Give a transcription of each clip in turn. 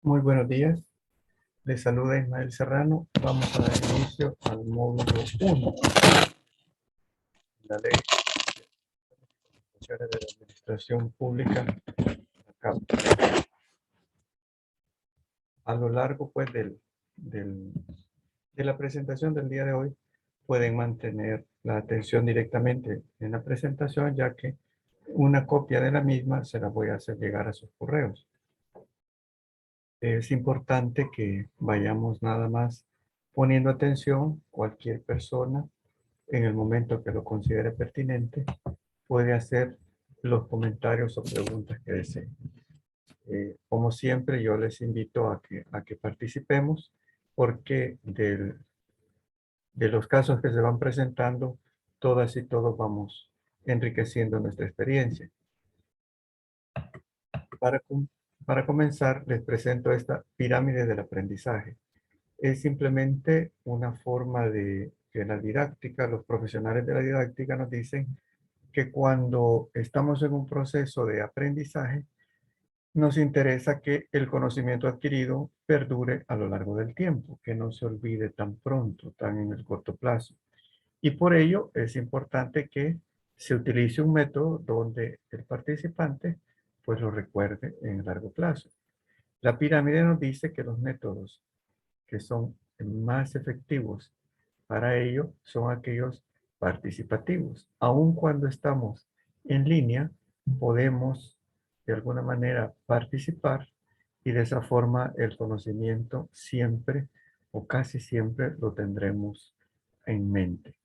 Muy buenos días. Les saluda Ismael Serrano. Vamos a dar inicio al módulo 1 de la Ley de Funciones de la Administración Pública. Acá. A lo largo pues, de la presentación del día de hoy, pueden mantener la atención directamente en la presentación, ya que una copia de la misma se la voy a hacer llegar a sus correos. Es importante que vayamos nada más poniendo atención. Cualquier persona, en el momento que lo considere pertinente, puede hacer los comentarios o preguntas que desee. Como siempre, yo les invito a que participemos, porque de los casos que se van presentando, todas y todos vamos enriqueciendo nuestra experiencia. Para, para comenzar, les presento esta pirámide del aprendizaje. Es simplemente una forma de que la didáctica, los profesionales de la didáctica nos dicen que cuando estamos en un proceso de aprendizaje, nos interesa que el conocimiento adquirido perdure a lo largo del tiempo, que no se olvide tan pronto, tan en el corto plazo. Y por ello es importante que se utilice un método donde el participante pues lo recuerde en el largo plazo. La pirámide nos dice que los métodos que son más efectivos para ello son aquellos participativos. Aun cuando estamos en línea, podemos de alguna manera participar, y de esa forma el conocimiento siempre o casi siempre lo tendremos en mente.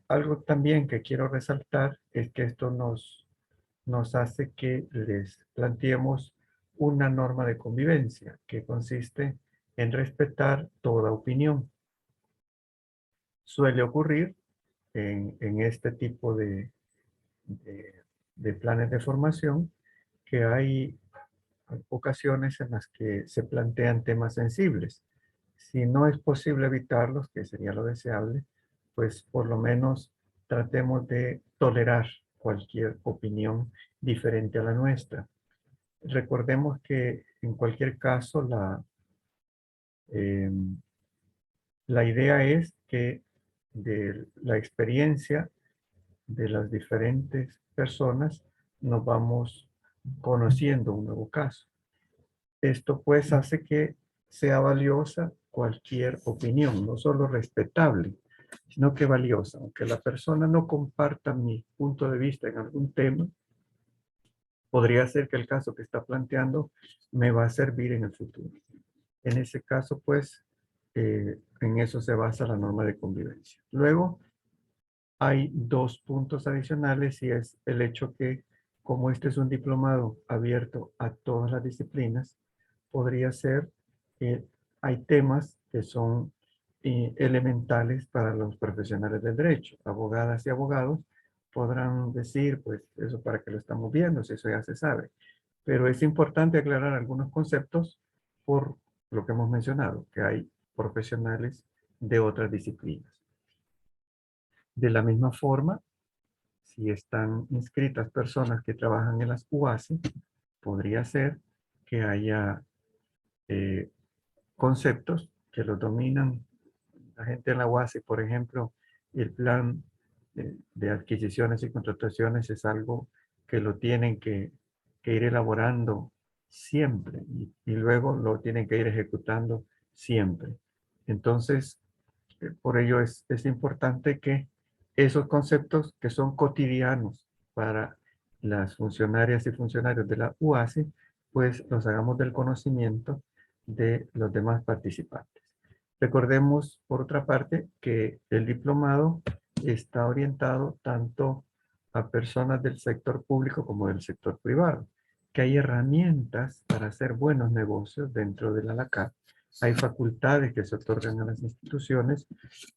Algo también que quiero resaltar es que esto nos hace que les planteemos una norma de convivencia que consiste en respetar toda opinión. Suele ocurrir en este tipo de planes de formación que hay ocasiones en las que se plantean temas sensibles. Si no es posible evitarlos, que sería lo deseable, pues por lo menos tratemos de tolerar cualquier opinión diferente a la nuestra. Recordemos que en cualquier caso eh, la idea es que de la experiencia de las diferentes personas nos vamos conociendo un nuevo caso. Esto pues hace que sea valiosa cualquier opinión, no solo respetable, sino que valiosa. Aunque la persona no comparta mi punto de vista en algún tema, podría ser que el caso que está planteando me va a servir en el futuro. En ese caso, pues, en eso se basa la norma de convivencia. Luego, hay dos puntos adicionales, y es el hecho que, como este es un diplomado abierto a todas las disciplinas, podría ser que hay temas que son elementales para los profesionales del derecho. Abogadas y abogados podrán decir, pues, eso para qué lo estamos viendo, si eso ya se sabe. Pero es importante aclarar algunos conceptos por lo que hemos mencionado, que hay profesionales de otras disciplinas. De la misma forma, si están inscritas personas que trabajan en las UASI, podría ser que haya conceptos que los dominan la gente en la UASI. Por ejemplo, el plan de adquisiciones y contrataciones es algo que lo tienen que ir elaborando siempre, y luego lo tienen que ir ejecutando siempre. Entonces, por ello es importante que esos conceptos que son cotidianos para las funcionarias y funcionarios de la UASI, pues los hagamos del conocimiento de los demás participantes. Recordemos, por otra parte, que el diplomado está orientado tanto a personas del sector público como del sector privado, que hay herramientas para hacer buenos negocios dentro de la ALACAT. Hay facultades que se otorgan a las instituciones,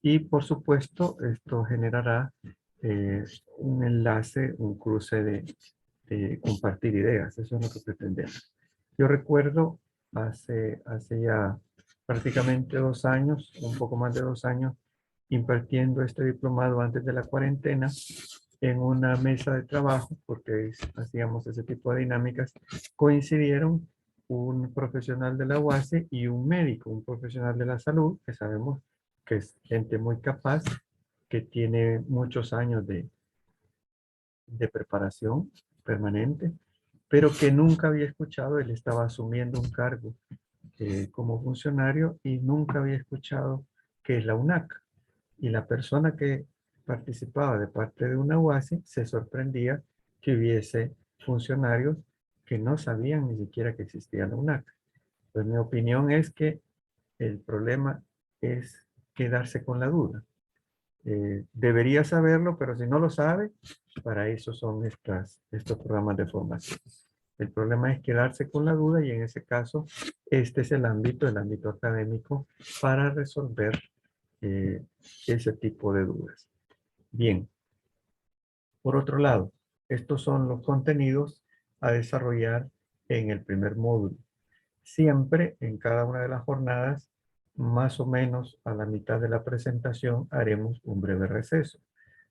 y por supuesto esto generará un enlace, un cruce de compartir ideas. Eso es lo que pretendemos. Yo recuerdo hace ya prácticamente 2 años, un poco más de 2 años, impartiendo este diplomado antes de la cuarentena en una mesa de trabajo, porque hacíamos ese tipo de dinámicas. Coincidieron un profesional de la UASI y un médico, un profesional de la salud, que sabemos que es gente muy capaz, que tiene muchos años de preparación permanente, pero que nunca había escuchado, él estaba asumiendo un cargo como funcionario y nunca había escuchado qué es la UNAC. Y la persona que participaba de parte de una UASI se sorprendía que hubiese funcionarios que no sabían ni siquiera que existía la UNAC. Pues mi opinión es que el problema es quedarse con la duda. Debería saberlo, pero si no lo sabe, para eso son estos programas de formación. El problema es quedarse con la duda y en ese caso, este es el ámbito académico para resolver ese tipo de dudas. Bien, por otro lado, estos son los contenidos a desarrollar en el primer módulo. Siempre en cada una de las jornadas, más o menos a la mitad de la presentación, haremos un breve receso,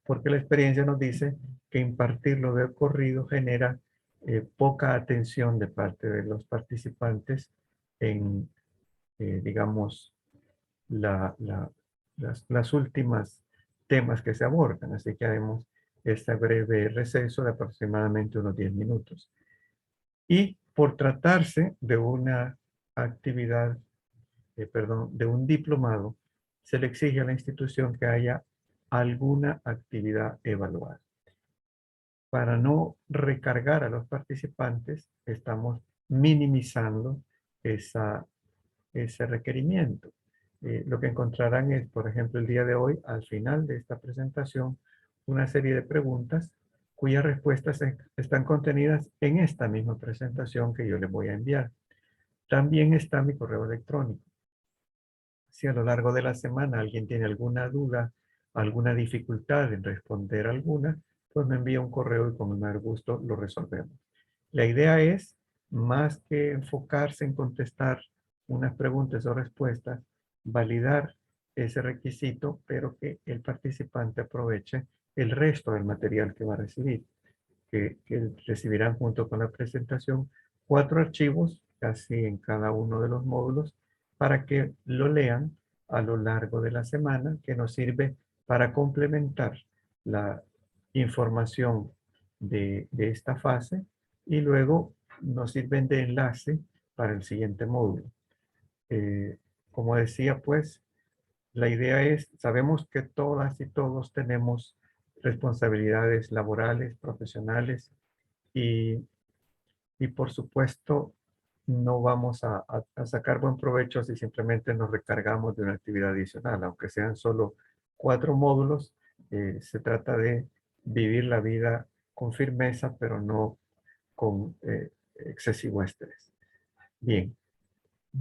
porque la experiencia nos dice que impartirlo de corrido genera poca atención de parte de los participantes en, digamos, las últimas temas que se abordan. Así que haremos este breve receso de aproximadamente unos 10 minutos. Y por tratarse de una actividad, perdón, de un diplomado, se le exige a la institución que haya alguna actividad evaluada. Para no recargar a los participantes, estamos minimizando ese requerimiento. Lo que encontrarán es, por ejemplo, el día de hoy, al final de esta presentación, una serie de preguntas cuyas respuestas están contenidas en esta misma presentación que yo les voy a enviar. También está mi correo electrónico. Si a lo largo de la semana alguien tiene alguna duda, alguna dificultad en responder alguna, pues me envía un correo y con el mayor gusto lo resolvemos. La idea es, más que enfocarse en contestar unas preguntas o respuestas, validar ese requisito, pero que el participante aproveche el resto del material que va a recibir, que recibirán junto con la presentación 4 archivos, casi en cada uno de los módulos, para que lo lean a lo largo de la semana, que nos sirve para complementar la información de esta fase y luego nos sirven de enlace para el siguiente módulo. Como decía, pues, la idea es, sabemos que todas y todos tenemos responsabilidades laborales, profesionales y, y por supuesto no vamos a sacar buen provecho si simplemente nos recargamos de una actividad adicional, aunque sean solo 4 módulos, se trata de vivir la vida con firmeza, pero no con excesivo estrés. Bien,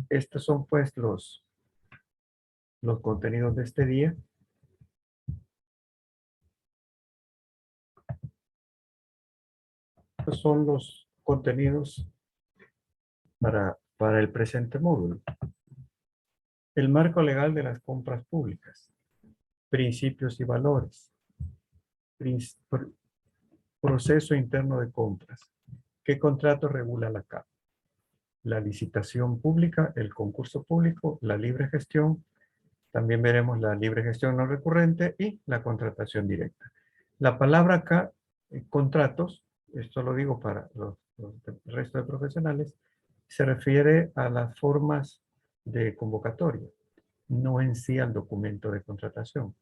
estos son pues los contenidos de este día. Estos son los contenidos para el presente módulo. El marco legal de las compras públicas, principios y valores, proceso interno de compras, qué contrato regula la CAP, la licitación pública, el concurso público, la libre gestión, también veremos la libre gestión no recurrente y la contratación directa. La palabra acá, contratos, esto lo digo para el resto de profesionales, se refiere a las formas de convocatoria, no en sí al documento de contratación,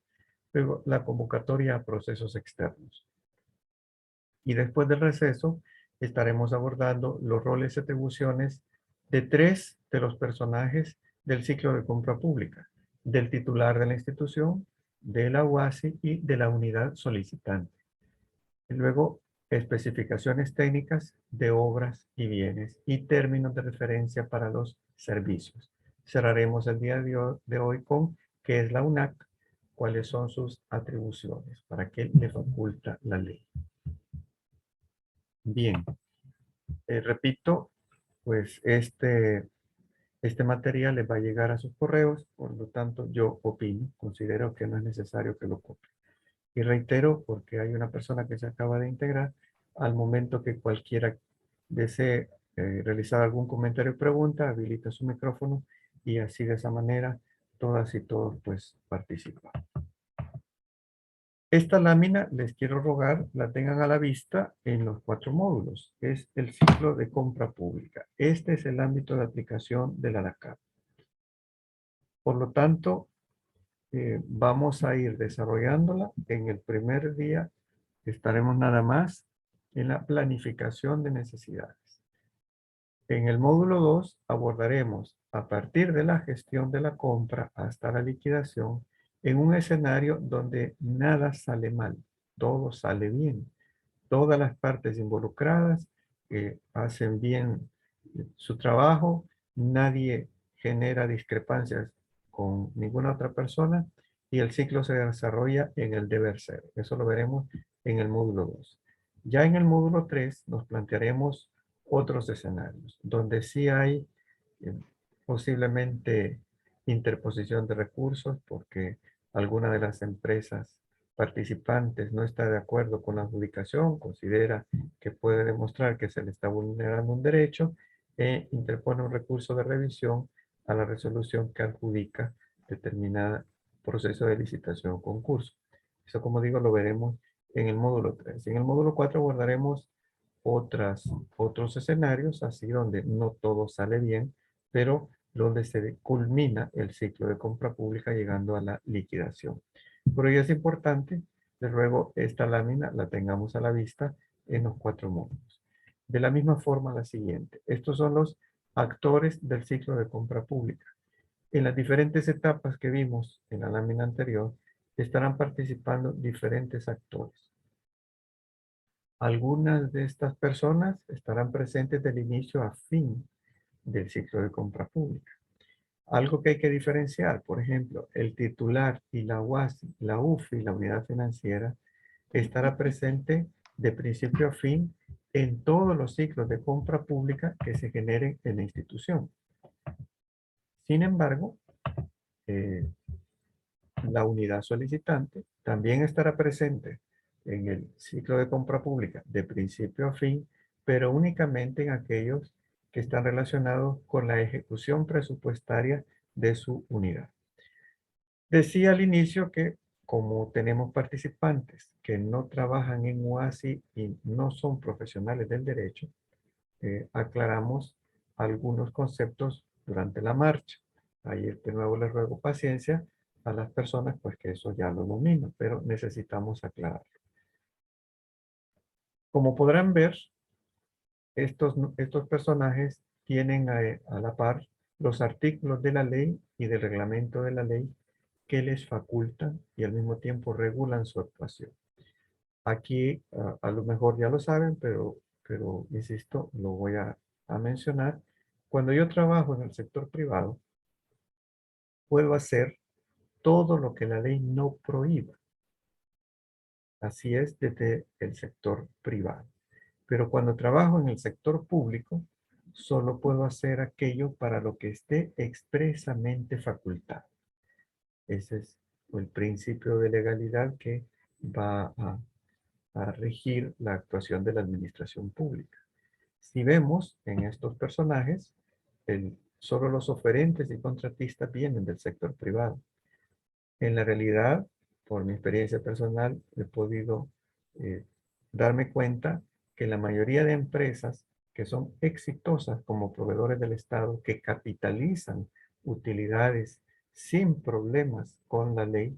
pero la convocatoria a procesos externos. Y después del receso estaremos abordando los roles y atribuciones de 3 de los personajes del ciclo de compra pública, del titular de la institución, de la UASI y de la unidad solicitante. Y luego, especificaciones técnicas de obras y bienes y términos de referencia para los servicios. Cerraremos el día de hoy con qué es la UNAC, cuáles son sus atribuciones, para qué le faculta la ley. Bien, repito, pues este material les va a llegar a sus correos, por lo tanto yo opino, considero que no es necesario que lo copien. Y reitero, porque hay una persona que se acaba de integrar, al momento que cualquiera desee realizar algún comentario o pregunta, habilita su micrófono y así de esa manera todas y todos pues participan. Esta lámina les quiero rogar la tengan a la vista en los 4 módulos. Es el ciclo de compra pública. Este es el ámbito de aplicación de la ADACAP. Por lo tanto, vamos a ir desarrollándola. En el primer día estaremos nada más en la planificación de necesidades. En el módulo 2 abordaremos a partir de la gestión de la compra hasta la liquidación en un escenario donde nada sale mal, todo sale bien. Todas las partes involucradas hacen bien su trabajo, nadie genera discrepancias con ninguna otra persona y el ciclo se desarrolla en el deber ser. Eso lo veremos en el módulo 2. Ya en el módulo 3 nos plantearemos otros escenarios, donde sí hay eh, posiblemente interposición de recursos porque alguna de las empresas participantes no está de acuerdo con la adjudicación, considera que puede demostrar que se le está vulnerando un derecho e interpone un recurso de revisión a la resolución que adjudica determinada proceso de licitación o concurso. Eso, como digo, lo veremos en el módulo 3. En el módulo 4 abordaremos otros escenarios, así donde no todo sale bien, pero donde se culmina el ciclo de compra pública llegando a la liquidación. Por ello es importante que luego esta lámina la tengamos a la vista en los 4 módulos. De la misma forma la siguiente. Estos son los actores del ciclo de compra pública. En las diferentes etapas que vimos en la lámina anterior, estarán participando diferentes actores. Algunas de estas personas estarán presentes del inicio a fin del ciclo de compra pública. Algo que hay que diferenciar, por ejemplo, el titular y la UASI, la UFI, la unidad financiera, estará presente de principio a fin en todos los ciclos de compra pública que se generen en la institución. Sin embargo, eh, la unidad solicitante también estará presente en el ciclo de compra pública de principio a fin, pero únicamente en aquellos que están relacionados con la ejecución presupuestaria de su unidad. Decía al inicio que como tenemos participantes que no trabajan en UASI y no son profesionales del derecho, aclaramos algunos conceptos durante la marcha. Ahí de nuevo les ruego paciencia a las personas, pues que eso ya lo dominan, pero necesitamos aclararlo. Como podrán ver, estos personajes tienen a la par los artículos de la ley y del reglamento de la ley que les facultan y al mismo tiempo regulan su actuación. Aquí a lo mejor ya lo saben, pero insisto, lo voy a mencionar. Cuando yo trabajo en el sector privado, puedo hacer todo lo que la ley no prohíba. Así es desde el sector privado. Pero cuando trabajo en el sector público, solo puedo hacer aquello para lo que esté expresamente facultado. Ese es el principio de legalidad que va a regir la actuación de la administración pública. Si vemos en estos personajes, solo los oferentes y contratistas vienen del sector privado. En la realidad, por mi experiencia personal, he podido eh, darme cuenta que la mayoría de empresas que son exitosas como proveedores del Estado, que capitalizan utilidades sin problemas con la ley,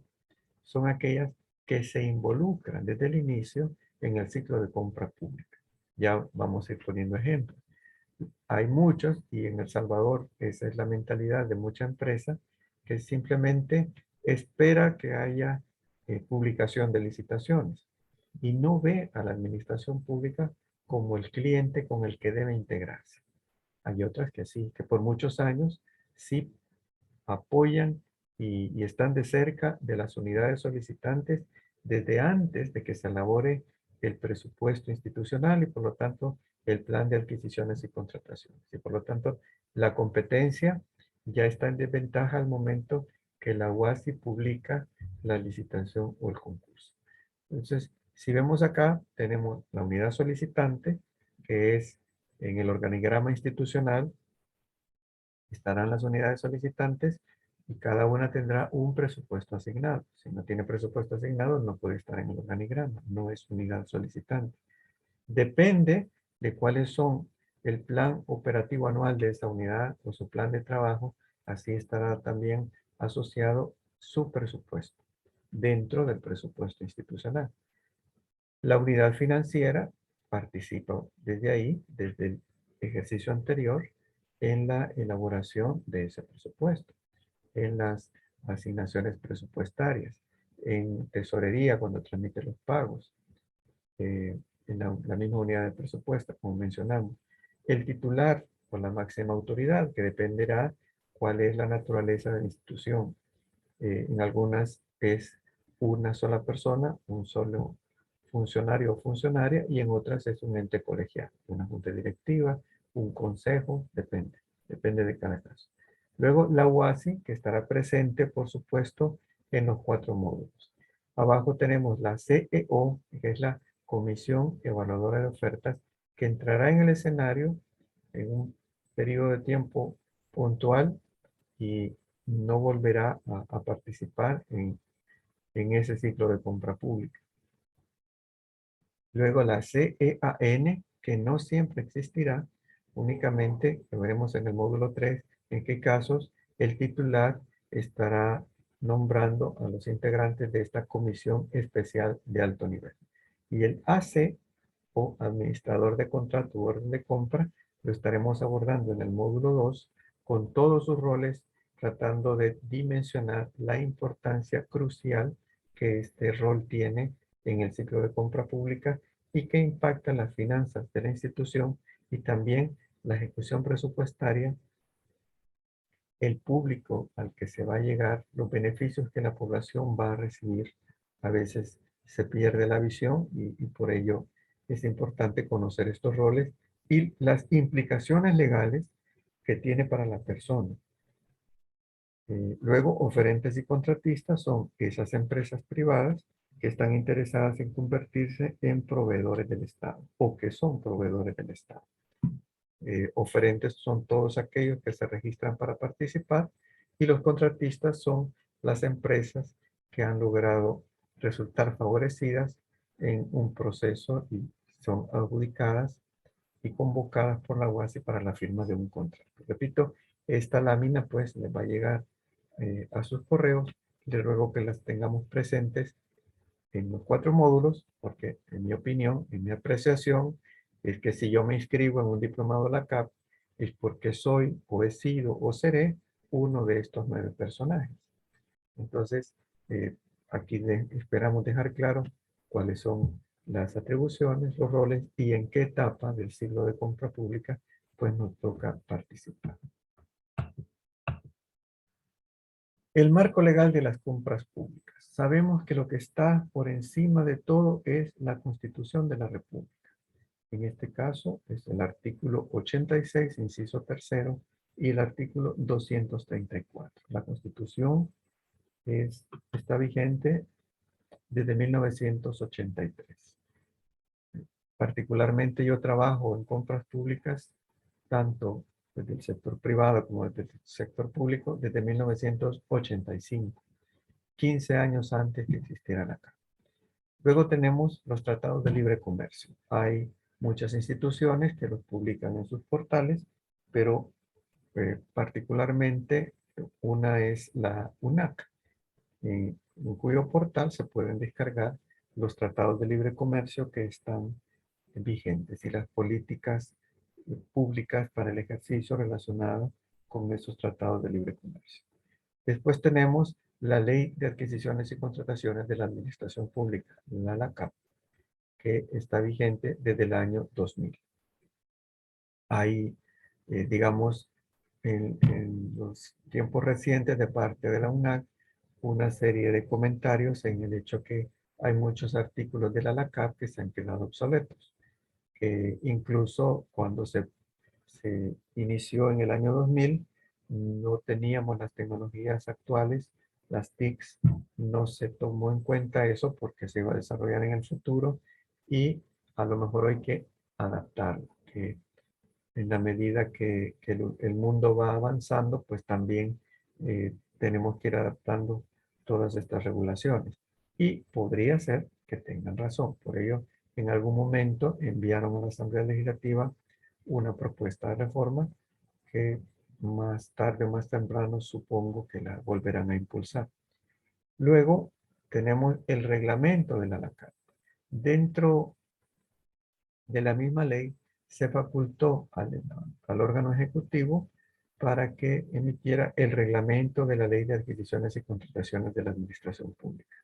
son aquellas que se involucran desde el inicio en el ciclo de compra pública. Ya vamos a ir poniendo ejemplos. Hay muchos, y en El Salvador esa es la mentalidad de mucha empresa, que simplemente espera que haya publicación de licitaciones y no ve a la administración pública como el cliente con el que debe integrarse. Hay otras que sí, que por muchos años sí apoyan y están de cerca de las unidades solicitantes desde antes de que se elabore el presupuesto institucional y por lo tanto el plan de adquisiciones y contrataciones. Y por lo tanto la competencia ya está en desventaja al momento que la UASI publica la licitación o el concurso. Entonces, si vemos acá, tenemos la unidad solicitante, que es En el organigrama institucional estarán las unidades solicitantes y cada una tendrá un presupuesto asignado. Si no tiene presupuesto asignado, no puede estar en el organigrama, no es unidad solicitante. Depende de cuáles son el plan operativo anual de esa unidad o su plan de trabajo, así estará también asociado su presupuesto dentro del presupuesto institucional. La unidad financiera participa desde ahí, desde el ejercicio anterior, en la elaboración de ese presupuesto, en las asignaciones presupuestarias, en tesorería cuando transmite los pagos, en la misma unidad de presupuesto, como mencionamos. El titular o la máxima autoridad, que dependerá cuál es la naturaleza de la institución. En algunas es una sola persona, un solo funcionario o funcionaria, y en otras es un ente colegial, una junta directiva, un consejo, depende de cada caso. Luego la UASI, que estará presente, por supuesto, en los 4 módulos. Abajo tenemos la CEO, que es la Comisión Evaluadora de Ofertas, que entrará en el escenario en un periodo de tiempo puntual y no volverá a participar en ese ciclo de compra pública. Luego la CEAN, que no siempre existirá, únicamente, lo veremos en el módulo 3, en qué casos el titular estará nombrando a los integrantes de esta comisión especial de alto nivel. Y el AC, o administrador de contrato o orden de compra, lo estaremos abordando en el módulo 2 con todos sus roles, tratando de dimensionar la importancia crucial que este rol tiene en el ciclo de compra pública y que impacta las finanzas de la institución y también la ejecución presupuestaria, el público al que se va a llegar, los beneficios que la población va a recibir. A veces se pierde la visión y por ello es importante conocer estos roles y las implicaciones legales que tiene para la persona. Luego, oferentes y contratistas son esas empresas privadas que están interesadas en convertirse en proveedores del Estado o que son proveedores del Estado. Oferentes son todos aquellos que se registran para participar y los contratistas son las empresas que han logrado resultar favorecidas en un proceso y son adjudicadas y convocadas por la UASI para la firma de un contrato. Repito, esta lámina pues les va a llegar a sus correos. Les ruego que las tengamos presentes en los 4 módulos, porque en mi opinión, en mi apreciación, es que si yo me inscribo en un diplomado de la CAP, es porque soy o he sido o seré uno de estos 9 personajes. Entonces, aquí esperamos dejar claro cuáles son las atribuciones, los roles y en qué etapa del ciclo de compra pública pues nos toca participar. El marco legal de las compras públicas. Sabemos que lo que está por encima de todo es la Constitución de la República. En este caso es el artículo 86, inciso tercero, y el artículo 234. La Constitución está vigente desde 1983. Particularmente yo trabajo en compras públicas, tanto desde el sector privado como desde el sector público, desde 1985, 15 años antes que existiera la CAP. Luego tenemos los tratados de libre comercio. Hay muchas instituciones que los publican en sus portales, pero particularmente una es la UNAC, en cuyo portal se pueden descargar los tratados de libre comercio que están vigentes y las políticas públicas para el ejercicio relacionado con esos tratados de libre comercio. Después tenemos la Ley de Adquisiciones y Contrataciones de la Administración Pública, la LACAP, que está vigente desde el año 2000. Hay, digamos, en los tiempos recientes de parte de la UNAC, una serie de comentarios en el hecho que hay muchos artículos de la LACAP que se han quedado obsoletos, que incluso cuando se inició en el año 2000, no teníamos las tecnologías actuales, las TICs, no se tomó en cuenta eso porque se iba a desarrollar en el futuro y a lo mejor hay que adaptarlo, que en la medida que el mundo va avanzando, pues también tenemos que ir adaptando todas estas regulaciones. Y podría ser que tengan razón. Por ello, en algún momento enviaron a la Asamblea Legislativa una propuesta de reforma que más tarde o más temprano supongo que la volverán a impulsar. Luego tenemos el reglamento de la ANACAP. Dentro de la misma ley se facultó al órgano ejecutivo para que emitiera el reglamento de la ley de adquisiciones y contrataciones de la administración pública.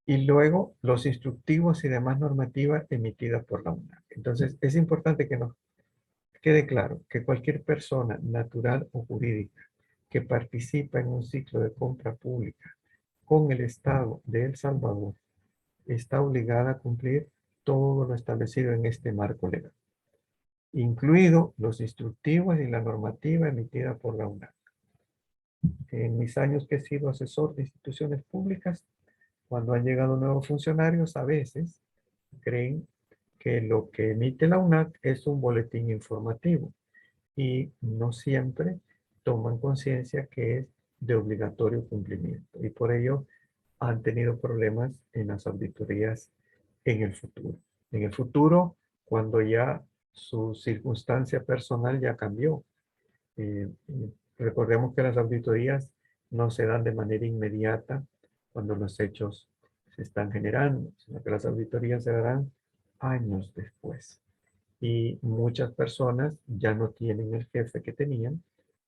Y luego los instructivos y demás normativas emitidas por la UNAC. Entonces es importante que nos quede claro que cualquier persona natural o jurídica que participa en un ciclo de compra pública con el Estado de El Salvador está obligada a cumplir todo lo establecido en este marco legal, incluido los instructivos y la normativa emitida por la UNAC. En mis años que he sido asesor de instituciones públicas, cuando han llegado nuevos funcionarios, a veces creen que lo que emite la UNAC es un boletín informativo y no siempre toman conciencia que es de obligatorio cumplimiento. Y por ello han tenido problemas en las auditorías en el futuro. En el futuro, cuando ya su circunstancia personal ya cambió. Recordemos que las auditorías no se dan de manera inmediata cuando los hechos se están generando, sino que las auditorías se darán años después. Y muchas personas ya no tienen el jefe que tenían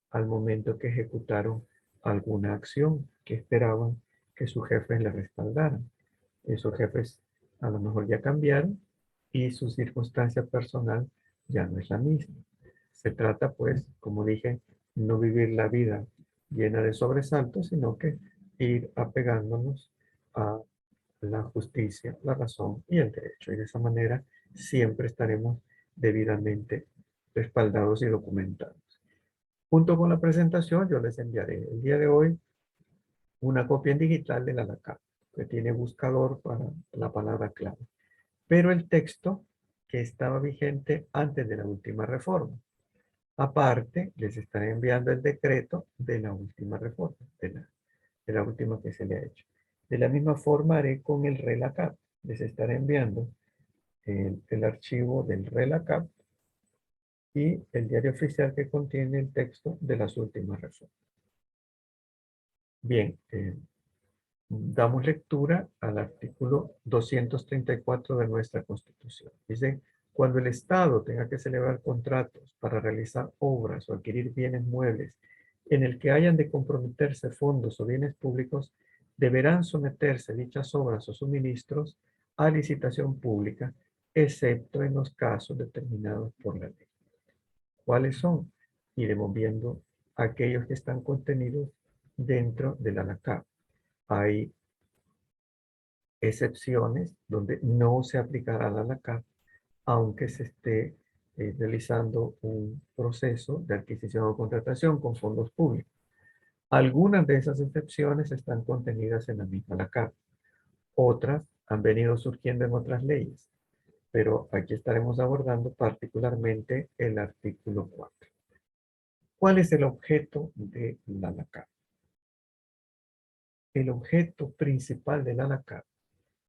al momento que ejecutaron alguna acción que esperaban que sus jefes le respaldaran. Esos jefes a lo mejor ya cambiaron y su circunstancia personal ya no es la misma. Se trata, pues, como dije, no vivir la vida llena de sobresaltos, sino que ir apegándonos a la justicia, la razón y el derecho. Y de esa manera siempre estaremos debidamente respaldados y documentados. Junto con la presentación, yo les enviaré el día de hoy una copia en digital de la ANACAP, que tiene buscador para la palabra clave, pero el texto que estaba vigente antes de la última reforma. Aparte, les estaré enviando el decreto de la última reforma, de la última que se le ha hecho. De la misma forma haré con el RELACAP. Les estaré enviando el archivo del RELACAP y el diario oficial que contiene el texto de las últimas reformas. Bien, damos lectura al artículo 234 de nuestra Constitución. Dice, cuando el Estado tenga que celebrar contratos para realizar obras o adquirir bienes muebles en el que hayan de comprometerse fondos o bienes públicos, deberán someterse dichas obras o suministros a licitación pública, excepto en los casos determinados por la ley. ¿Cuáles son? Iremos viendo aquellos que están contenidos dentro de la ANACAP. Hay excepciones donde no se aplicará la ANACAP, aunque se esté realizando un proceso de adquisición o contratación con fondos públicos. Algunas de esas excepciones están contenidas en la misma ANACAP. Otras han venido surgiendo en otras leyes, pero aquí estaremos abordando particularmente el artículo 4. ¿Cuál es el objeto de la ANACAP? El objeto principal de la ANACAP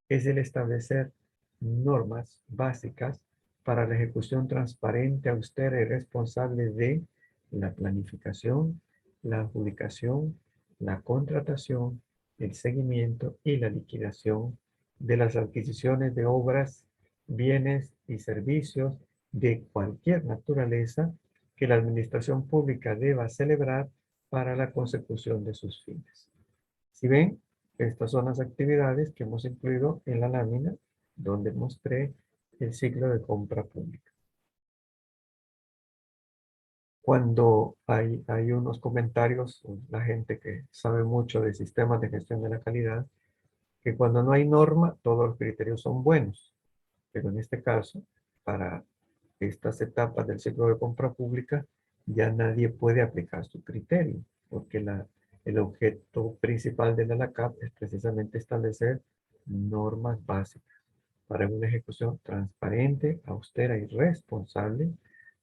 es el establecer normas básicas para la ejecución transparente, austera y responsable de la planificación, la adjudicación, la contratación, el seguimiento y la liquidación de las adquisiciones de obras, bienes y servicios de cualquier naturaleza que la administración pública deba celebrar para la consecución de sus fines. Si ven, estas son las actividades que hemos incluido en la lámina donde mostré el ciclo de compra pública. Cuando hay unos comentarios, la gente que sabe mucho de sistemas de gestión de la calidad, que cuando no hay norma, todos los criterios son buenos. Pero en este caso, para estas etapas del ciclo de compra pública, ya nadie puede aplicar su criterio, porque el objeto principal de la ANACAP es precisamente establecer normas básicas para una ejecución transparente, austera y responsable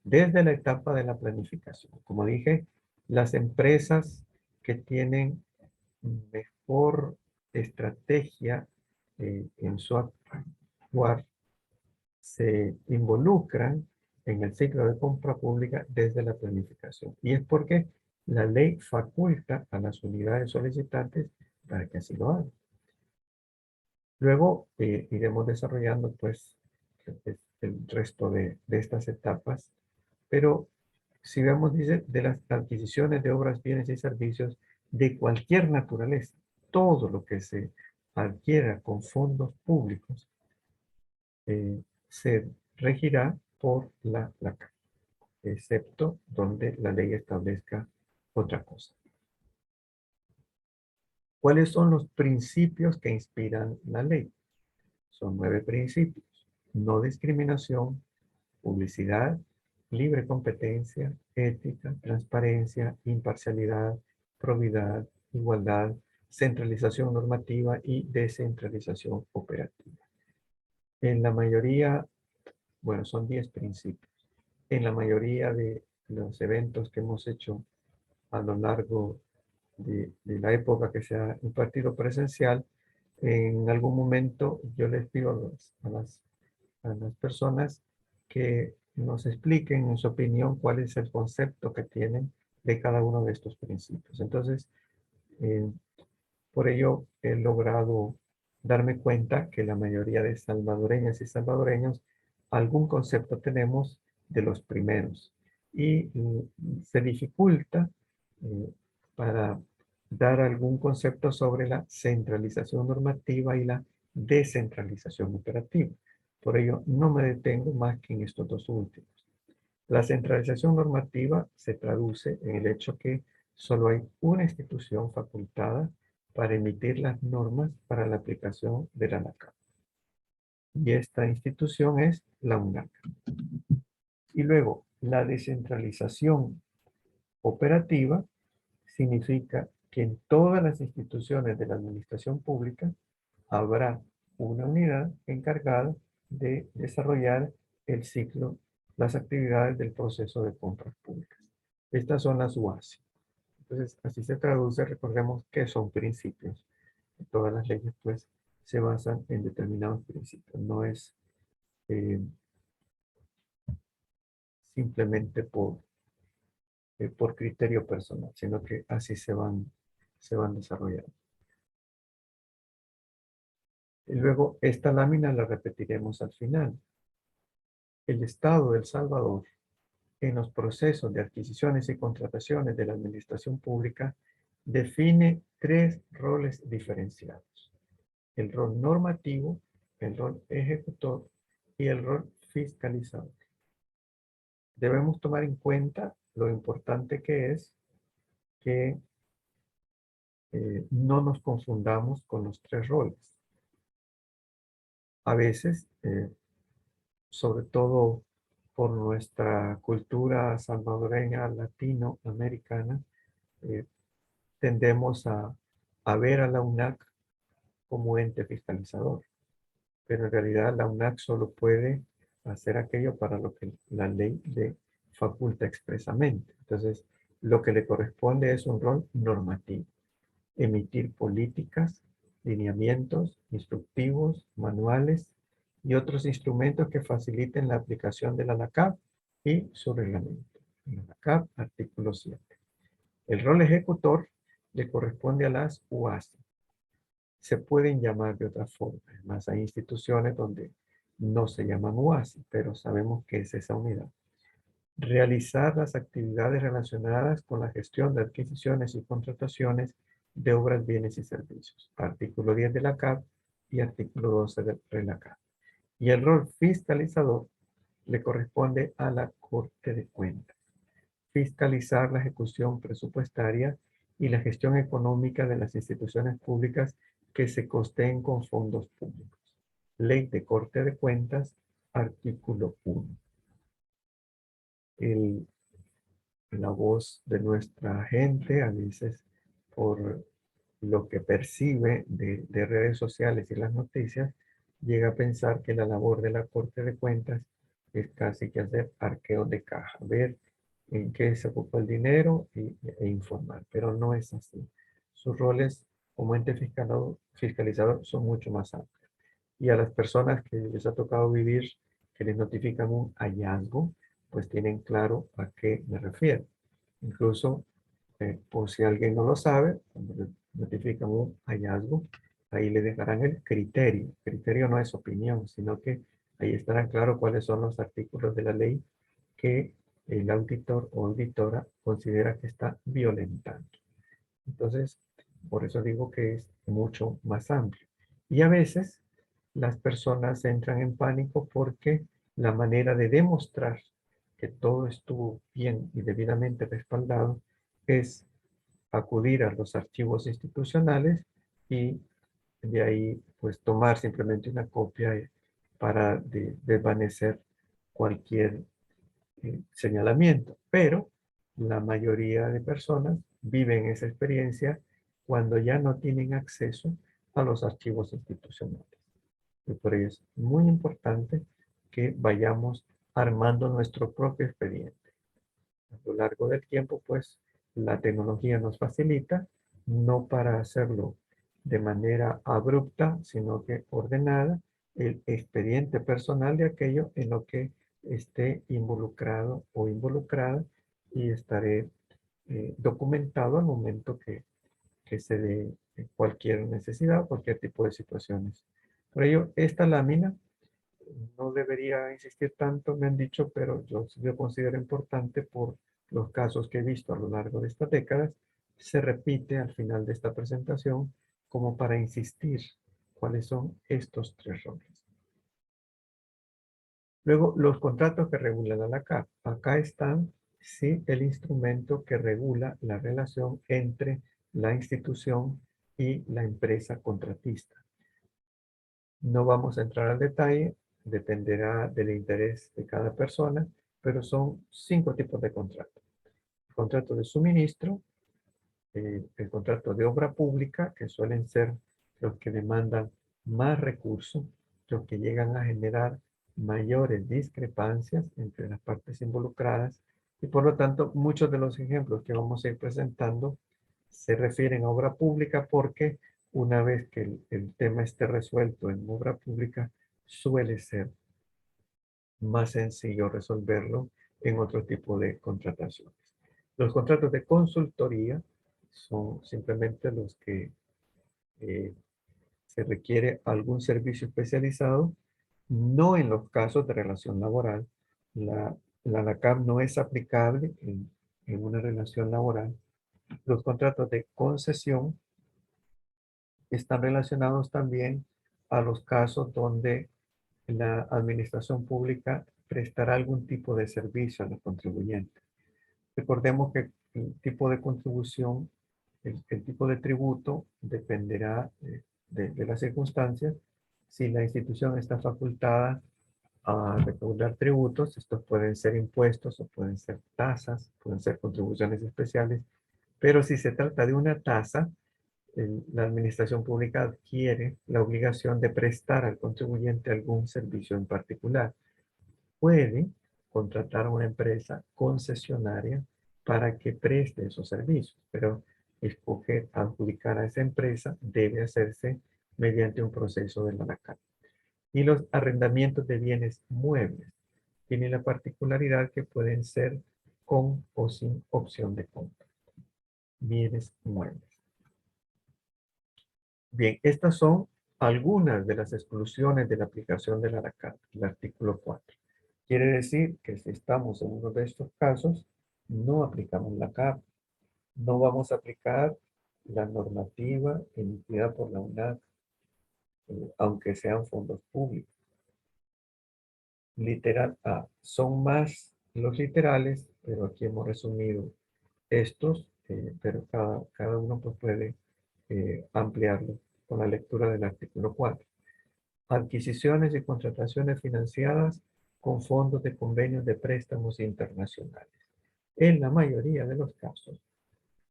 desde la etapa de la planificación. Como dije, las empresas que tienen mejor estrategia en su actuar se involucran en el ciclo de compra pública desde la planificación. Y es porque la ley faculta a las unidades solicitantes para que así lo hagan. Luego iremos desarrollando pues el resto de estas etapas, pero si vemos, dice, de las adquisiciones de obras, bienes y servicios de cualquier naturaleza, todo lo que se adquiera con fondos públicos se regirá por la CAP, excepto donde la ley establezca otra cosa. ¿Cuáles son los principios que inspiran la ley? Son 9 principios. No discriminación, publicidad, libre competencia, ética, transparencia, imparcialidad, probidad, igualdad, centralización normativa y descentralización operativa. En la mayoría, bueno, son 10 principios. En la mayoría de los eventos que hemos hecho a lo largo de la época que se ha impartido presencial, en algún momento yo les pido a las personas que nos expliquen en su opinión cuál es el concepto que tienen de cada uno de estos principios. Entonces, eh, por ello he logrado darme cuenta que la mayoría de salvadoreñas y salvadoreños algún concepto tenemos de los primeros y se dificulta eh, para dar algún concepto sobre la centralización normativa y la descentralización operativa. Por ello, no me detengo más que en estos dos últimos. La centralización normativa se traduce en el hecho que solo hay una institución facultada para emitir las normas para la aplicación de la ANACAP. Y esta institución es la UNAC. Y luego, la descentralización operativa significa que en todas las instituciones de la administración pública habrá una unidad encargada de desarrollar el ciclo, las actividades del proceso de compras públicas. Estas son las UASI. Entonces, así se traduce, recordemos que son principios. Todas las leyes, pues, se basan en determinados principios. No es simplemente por criterio personal, sino que así se van desarrollando. Y luego, esta lámina la repetiremos al final. El Estado de El Salvador, en los procesos de adquisiciones y contrataciones de la administración pública, define 3 roles diferenciados: el rol normativo, el rol ejecutor y el rol fiscalizador. Debemos tomar en cuenta lo importante que es que no nos confundamos con los 3 roles. A veces, sobre todo por nuestra cultura salvadoreña, latinoamericana, eh, tendemos a ver a la UNAC como ente fiscalizador. Pero en realidad la UNAC solo puede hacer aquello para lo que la ley le faculta expresamente. Entonces, lo que le corresponde es un rol normativo: emitir políticas, lineamientos, instructivos, manuales y otros instrumentos que faciliten la aplicación de la ANACAP y su reglamento. La ANACAP, artículo 7. El rol ejecutor le corresponde a las UASI. Se pueden llamar de otra forma. Además, hay instituciones donde no se llaman UASI, pero sabemos que es esa unidad. Realizar las actividades relacionadas con la gestión de adquisiciones y contrataciones de obras, bienes y servicios. Artículo 10 de la CAP y artículo 12 de la CAP. Y el rol fiscalizador le corresponde a la Corte de Cuentas. Fiscalizar la ejecución presupuestaria y la gestión económica de las instituciones públicas que se costeen con fondos públicos. Ley de Corte de Cuentas, artículo 1. La voz de nuestra gente, a veces por lo que percibe de redes sociales y las noticias, llega a pensar que la labor de la Corte de Cuentas es casi que hacer arqueos de caja, ver en qué se ocupa el dinero e informar, pero no es así. Sus roles como ente fiscalizador son mucho más amplios. Y a las personas que les ha tocado vivir, que les notifican un hallazgo, pues tienen claro a qué me refiero. Incluso, por si alguien no lo sabe, cuando les notifican un hallazgo, ahí le dejarán el criterio. Criterio no es opinión, sino que ahí estarán claro cuáles son los artículos de la ley que el auditor o auditora considera que está violentando. Entonces, por eso digo que es mucho más amplio. Y a veces las personas entran en pánico porque la manera de demostrar que todo estuvo bien y debidamente respaldado es acudir a los archivos institucionales y de ahí pues tomar simplemente una copia para desvanecer cualquier señalamiento, pero la mayoría de personas viven esa experiencia cuando ya no tienen acceso a los archivos institucionales. Y por ello es muy importante que vayamos armando nuestro propio expediente. A lo largo del tiempo, pues, la tecnología nos facilita, no para hacerlo de manera abrupta, sino que ordenada, el expediente personal de aquello en lo que esté involucrado o involucrada y estaré documentado al momento que se dé cualquier necesidad o cualquier tipo de situaciones. Por ello, esta lámina no debería insistir tanto, me han dicho, pero yo sí lo considero importante por los casos que he visto a lo largo de estas décadas. Se repite al final de esta presentación como para insistir cuáles son estos tres roles. Luego, los contratos que regula la ANACAP. Acá están, sí, el instrumento que regula la relación entre la institución y la empresa contratista. No vamos a entrar al detalle, dependerá del interés de cada persona, pero son 5 tipos de contrato. El contrato de suministro, el contrato de obra pública, que suelen ser los que demandan más recursos, los que llegan a generar mayores discrepancias entre las partes involucradas y por lo tanto muchos de los ejemplos que vamos a ir presentando se refieren a obra pública porque una vez que el tema esté resuelto en obra pública suele ser más sencillo resolverlo en otro tipo de contrataciones. Los contratos de consultoría son simplemente los que eh, se requiere algún servicio especializado, no en los casos de relación laboral. La ANACAP no es aplicable en una relación laboral. Los contratos de concesión están relacionados también a los casos donde la administración pública prestará algún tipo de servicio a los contribuyentes. Recordemos que el tipo de contribución, el tipo de tributo dependerá de las circunstancias. Si la institución está facultada a recaudar tributos, estos pueden ser impuestos o pueden ser tasas, pueden ser contribuciones especiales, pero si se trata de una tasa, la administración pública adquiere la obligación de prestar al contribuyente algún servicio en particular. Puede contratar a una empresa concesionaria para que preste esos servicios, pero escoger adjudicar a esa empresa debe hacerse mediante un proceso de la ANACAP. Y los arrendamientos de bienes muebles tienen la particularidad que pueden ser con o sin opción de compra. Bienes muebles. Bien, estas son algunas de las exclusiones de la aplicación de la ANACAP, el artículo 4. Quiere decir que si estamos en uno de estos casos, no aplicamos la CAP, no vamos a aplicar la normativa emitida por la UNAC, aunque sean fondos públicos. Literal A. Son más los literales, pero aquí hemos resumido estos, pero cada uno pues puede ampliarlo con la lectura del artículo 4. Adquisiciones y contrataciones financiadas con fondos de convenios de préstamos internacionales. En la mayoría de los casos,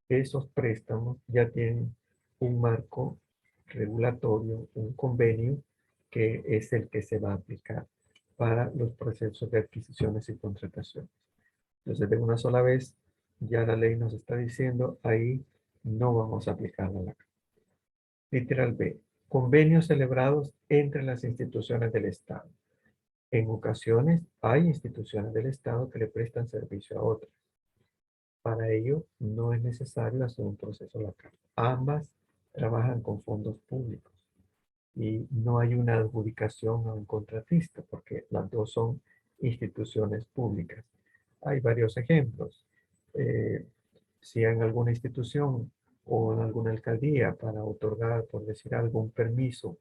esos préstamos ya tienen un marco regulatorio, un convenio que es el que se va a aplicar. para los procesos de adquisiciones y contrataciones. Entonces, de una sola vez, ya la ley nos está diciendo, ahí no vamos a aplicarla a la CAP. Literal B, convenios celebrados entre las instituciones del Estado. En ocasiones hay instituciones del Estado que le prestan servicio a otras. Para ello, no es necesario hacer un proceso local. Ambas trabajan con fondos públicos y no hay una adjudicación a un contratista porque las dos son instituciones públicas. Hay varios ejemplos. Eh, si en alguna institución o en alguna alcaldía para otorgar, por decir algún permiso,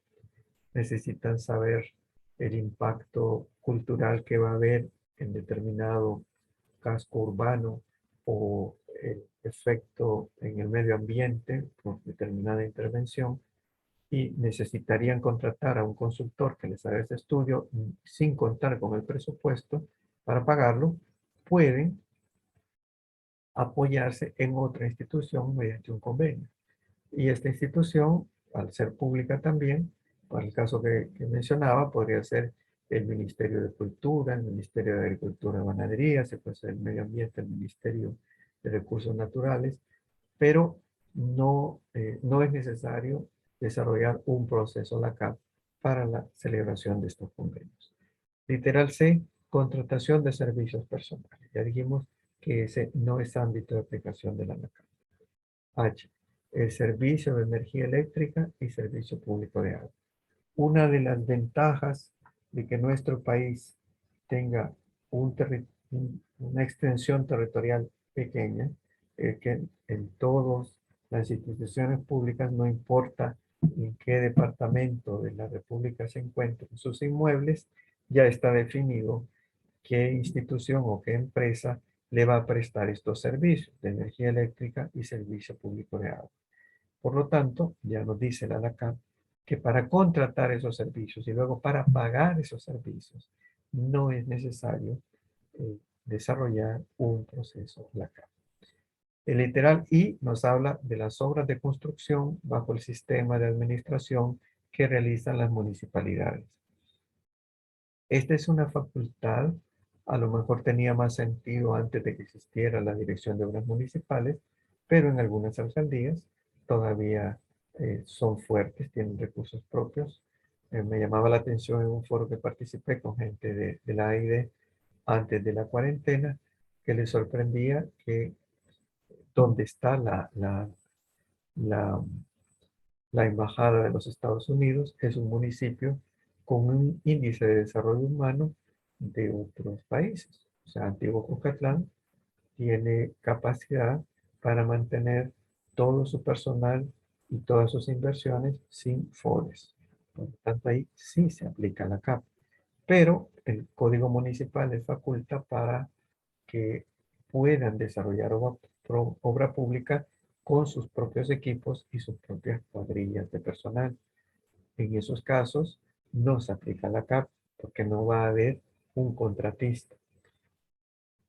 necesitan saber el impacto cultural que va a haber en determinado casco urbano o el efecto en el medio ambiente por determinada intervención y necesitarían contratar a un consultor que les haga ese estudio sin contar con el presupuesto para pagarlo, pueden apoyarse en otra institución mediante un convenio. Y esta institución, al ser pública también, para el caso que mencionaba, podría ser el Ministerio de Cultura, el Ministerio de Agricultura y Ganadería, se puede ser el Medio Ambiente, el Ministerio de Recursos Naturales, pero no es necesario desarrollar un proceso LACAP para la celebración de estos convenios. Literal C, contratación de servicios personales. Ya dijimos que ese no es ámbito de aplicación de la LACAP. H, el servicio de energía eléctrica y servicio público de agua. Una de las ventajas de que nuestro país tenga una extensión territorial pequeña es que en todas las instituciones públicas, no importa en qué departamento de la República se encuentren sus inmuebles, ya está definido qué institución o qué empresa le va a prestar estos servicios de energía eléctrica y servicio público de agua. Por lo tanto, ya nos dice la ANACAP que para contratar esos servicios y luego para pagar esos servicios, no es necesario desarrollar un proceso LACAP. El literal I nos habla de las obras de construcción bajo el sistema de administración que realizan las municipalidades. Esta es una facultad, a lo mejor tenía más sentido antes de que existiera la Dirección de Obras Municipales, pero en algunas alcaldías todavía son fuertes, tienen recursos propios. Me llamaba la atención en un foro que participé con gente de la AID antes de la cuarentena, que les sorprendía que donde está la la Embajada de los Estados Unidos es un municipio con un índice de desarrollo humano de otros países. O sea, Antiguo Cucatlán tiene capacidad para mantener todo su personal y todas sus inversiones sin FORES. Por lo tanto, ahí sí se aplica la CAP. Pero el Código Municipal les faculta para que puedan desarrollar obra pública con sus propios equipos y sus propias cuadrillas de personal. En esos casos no se aplica la CAP porque no va a haber un contratista.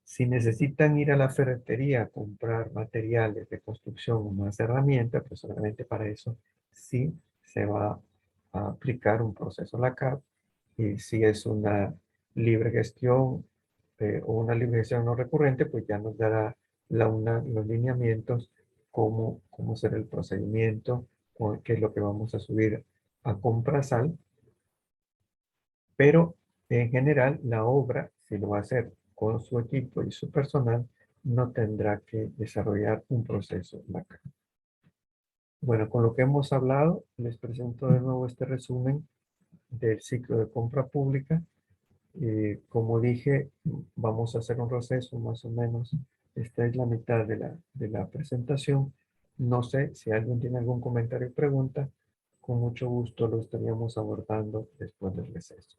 Si necesitan ir a la ferretería a comprar materiales de construcción o más herramientas, pues solamente para eso sí se va a aplicar un proceso LACAP. Y si es una libre gestión o una libre gestión no recurrente, pues ya nos dará los lineamientos, cómo será el procedimiento, o qué es lo que vamos a subir a Comprasal. Pero en general la obra, si lo va a hacer con su equipo y su personal, no tendrá que desarrollar un proceso LACAP. Bueno, con lo que hemos hablado, les presento de nuevo este resumen del ciclo de compra pública. Como dije, vamos a hacer un receso más o menos. Esta es la mitad de la presentación. No sé si alguien tiene algún comentario o pregunta. Con mucho gusto lo estaríamos abordando después del receso.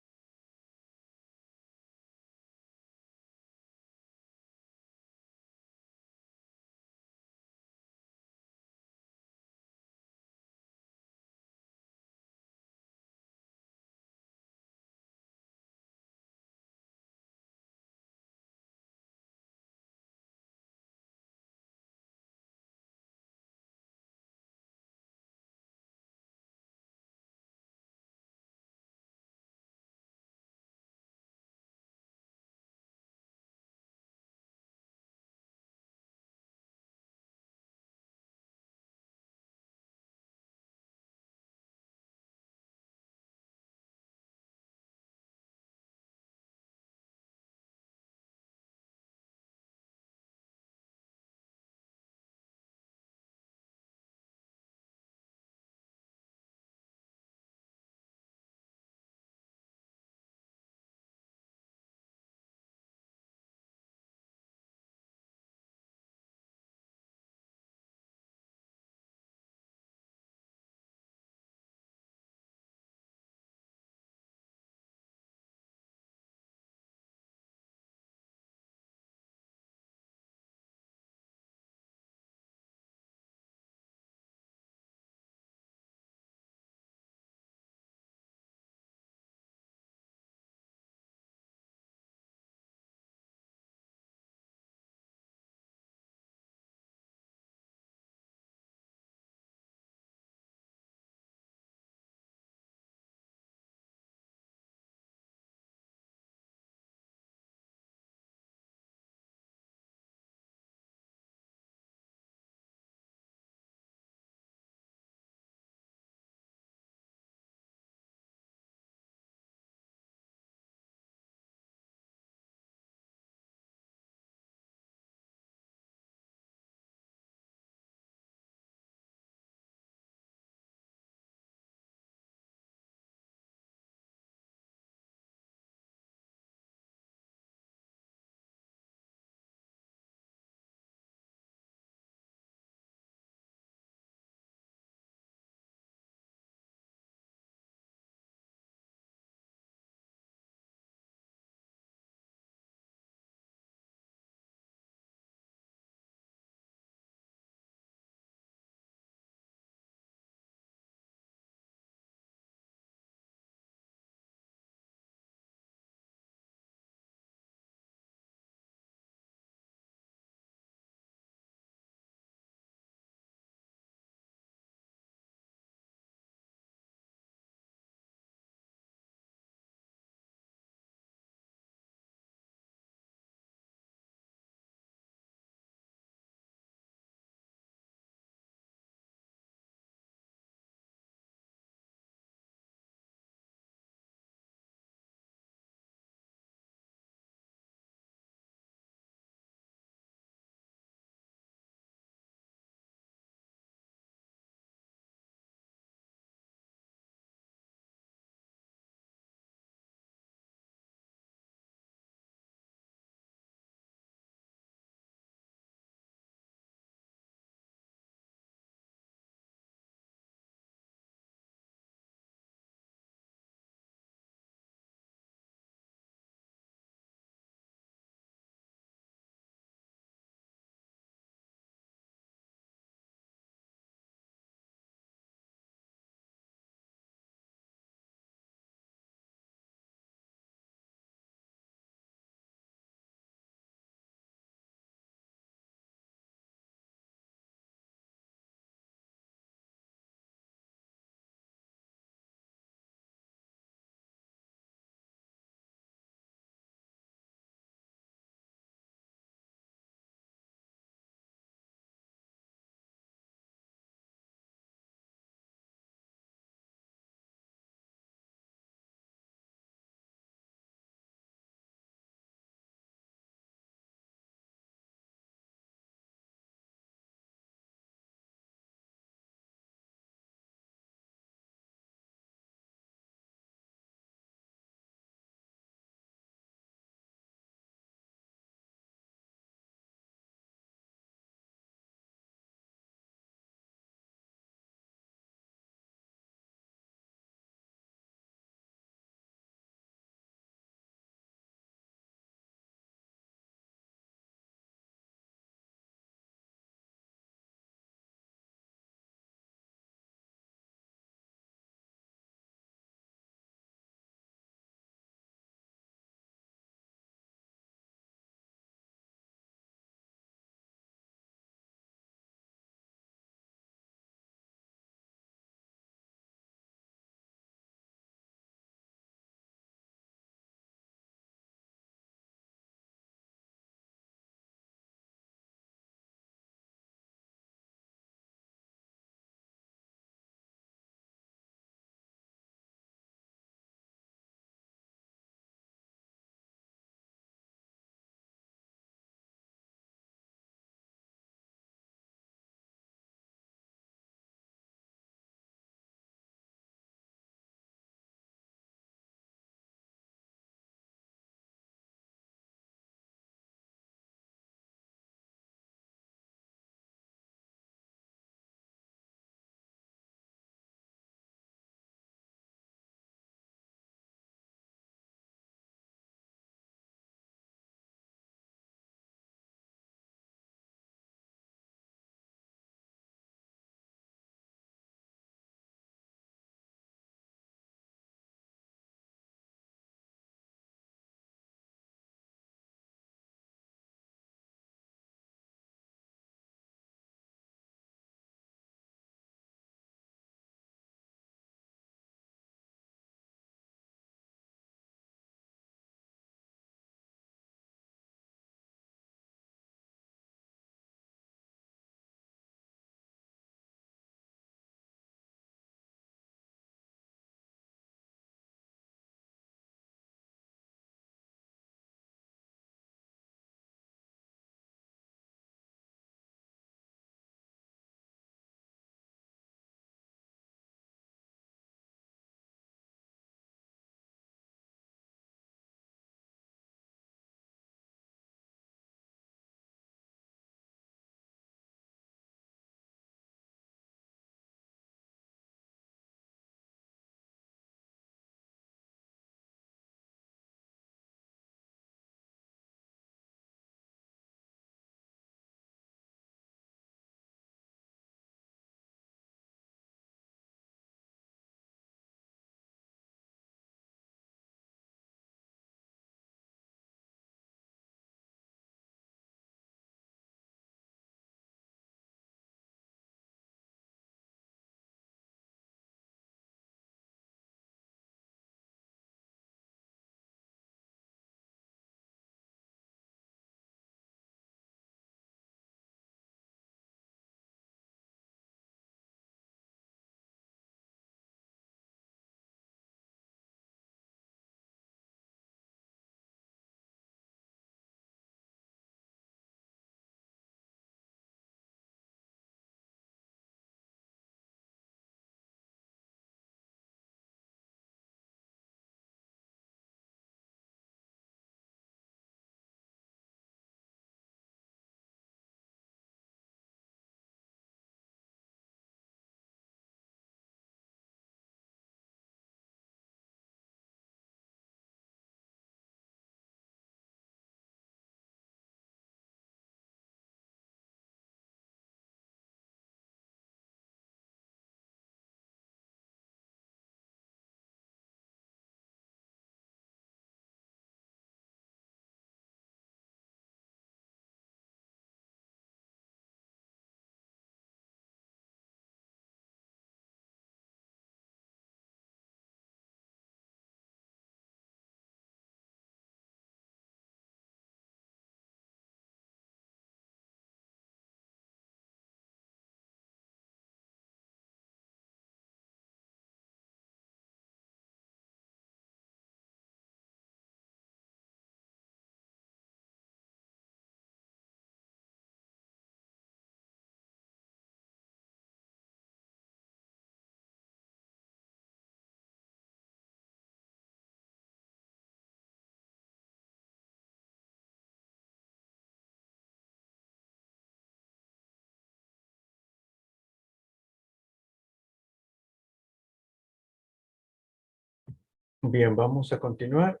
Bien, vamos a continuar.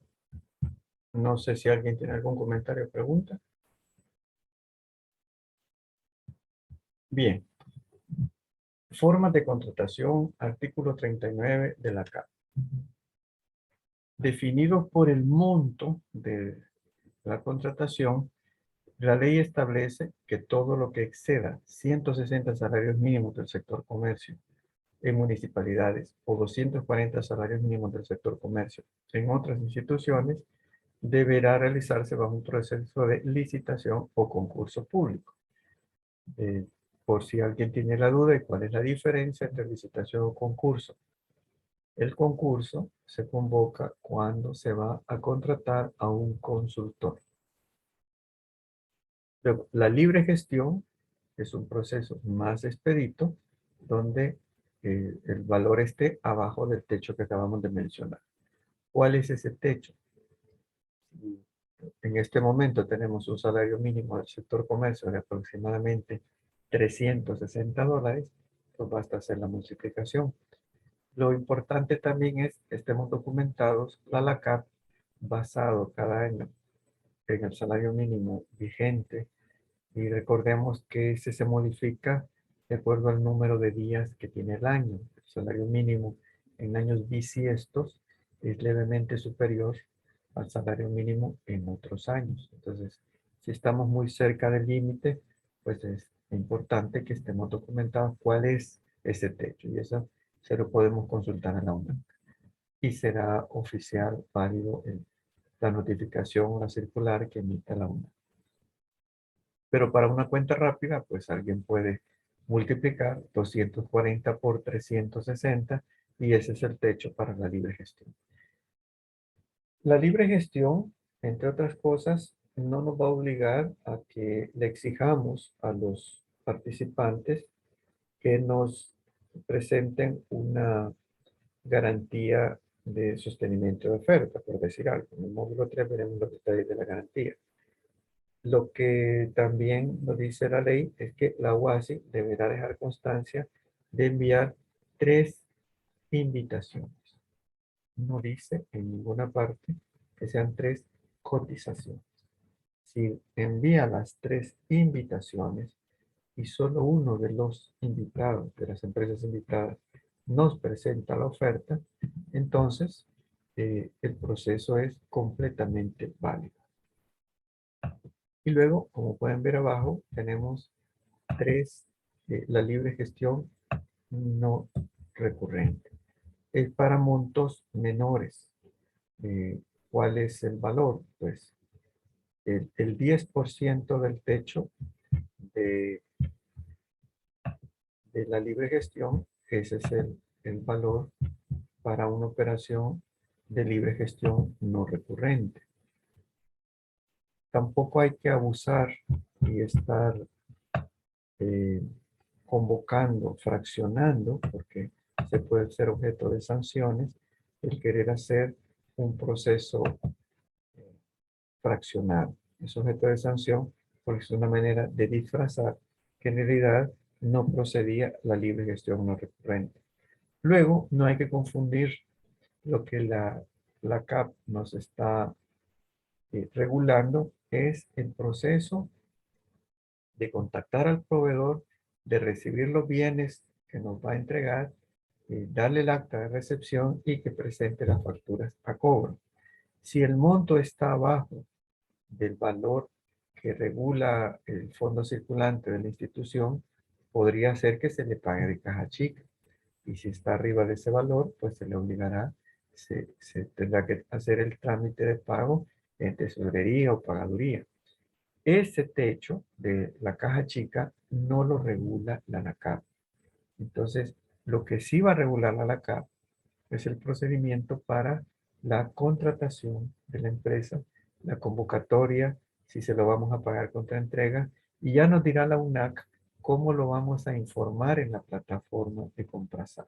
No sé si alguien tiene algún comentario o pregunta. Bien, formas de contratación, artículo 39 de la CAP. Definido por el monto de la contratación, la ley establece que todo lo que exceda 160 salarios mínimos del sector comercio en municipalidades o 240 salarios mínimos del sector comercio en otras instituciones deberá realizarse bajo un proceso de licitación o concurso público. Eh, por si alguien tiene la duda de cuál es la diferencia entre licitación o concurso. El concurso se convoca cuando se va a contratar a un consultor. Luego, la libre gestión es un proceso más expedito donde el valor esté abajo del techo que acabamos de mencionar. ¿Cuál es ese techo? En este momento tenemos un salario mínimo del sector comercio de aproximadamente $360, pues basta hacer la multiplicación. Lo importante también es que estemos documentados la LACAP basado cada año en el salario mínimo vigente y recordemos que ese se modifica de acuerdo al número de días que tiene el año. El salario mínimo en años bisiestos es levemente superior al salario mínimo en otros años. Entonces, si estamos muy cerca del límite, pues es importante que estemos documentados cuál es ese techo. Y eso se lo podemos consultar en la UNAM. Y será oficial, válido en la notificación o la circular que emita la UNAM. Pero para una cuenta rápida, pues alguien puede multiplicar 240 por 360 y ese es el techo para la libre gestión. La libre gestión, entre otras cosas, no nos va a obligar a que le exijamos a los participantes que nos presenten una garantía de sostenimiento de oferta, por decir algo. En el módulo 3 veremos los detalles de la garantía. Lo que también nos dice la ley es que la UASI deberá dejar constancia de enviar 3 invitaciones. No dice en ninguna parte que sean 3 cotizaciones. Si envía las 3 invitaciones y solo uno de los invitados, de las empresas invitadas, nos presenta la oferta, entonces el proceso es completamente válido. Y luego, como pueden ver abajo, tenemos 3, la libre gestión no recurrente. Es para montos menores. ¿Cuál es el valor? Pues el 10% del techo de, de la libre gestión, ese es el valor para una operación de libre gestión no recurrente. Tampoco hay que abusar y estar eh, convocando, fraccionando, porque se puede ser objeto de sanciones, el querer hacer un proceso fraccionado. Es objeto de sanción porque es una manera de disfrazar que en realidad no procedía la libre gestión no recurrente. Luego, no hay que confundir lo que la CAP nos está regulando, es el proceso de contactar al proveedor, de recibir los bienes que nos va a entregar, darle el acta de recepción y que presente las facturas a cobro. Si el monto está abajo del valor que regula el fondo circulante de la institución, podría ser que se le pague de caja chica. Y si está arriba de ese valor, pues se le obligará, se tendrá que hacer el trámite de pago en tesorería o pagaduría. Ese techo de la caja chica no lo regula la ANACAP. Entonces, lo que sí va a regular la ANACAP es el procedimiento para la contratación de la empresa, la convocatoria, si se lo vamos a pagar contra entrega, y ya nos dirá la UNAC cómo lo vamos a informar en la plataforma de Comprasan.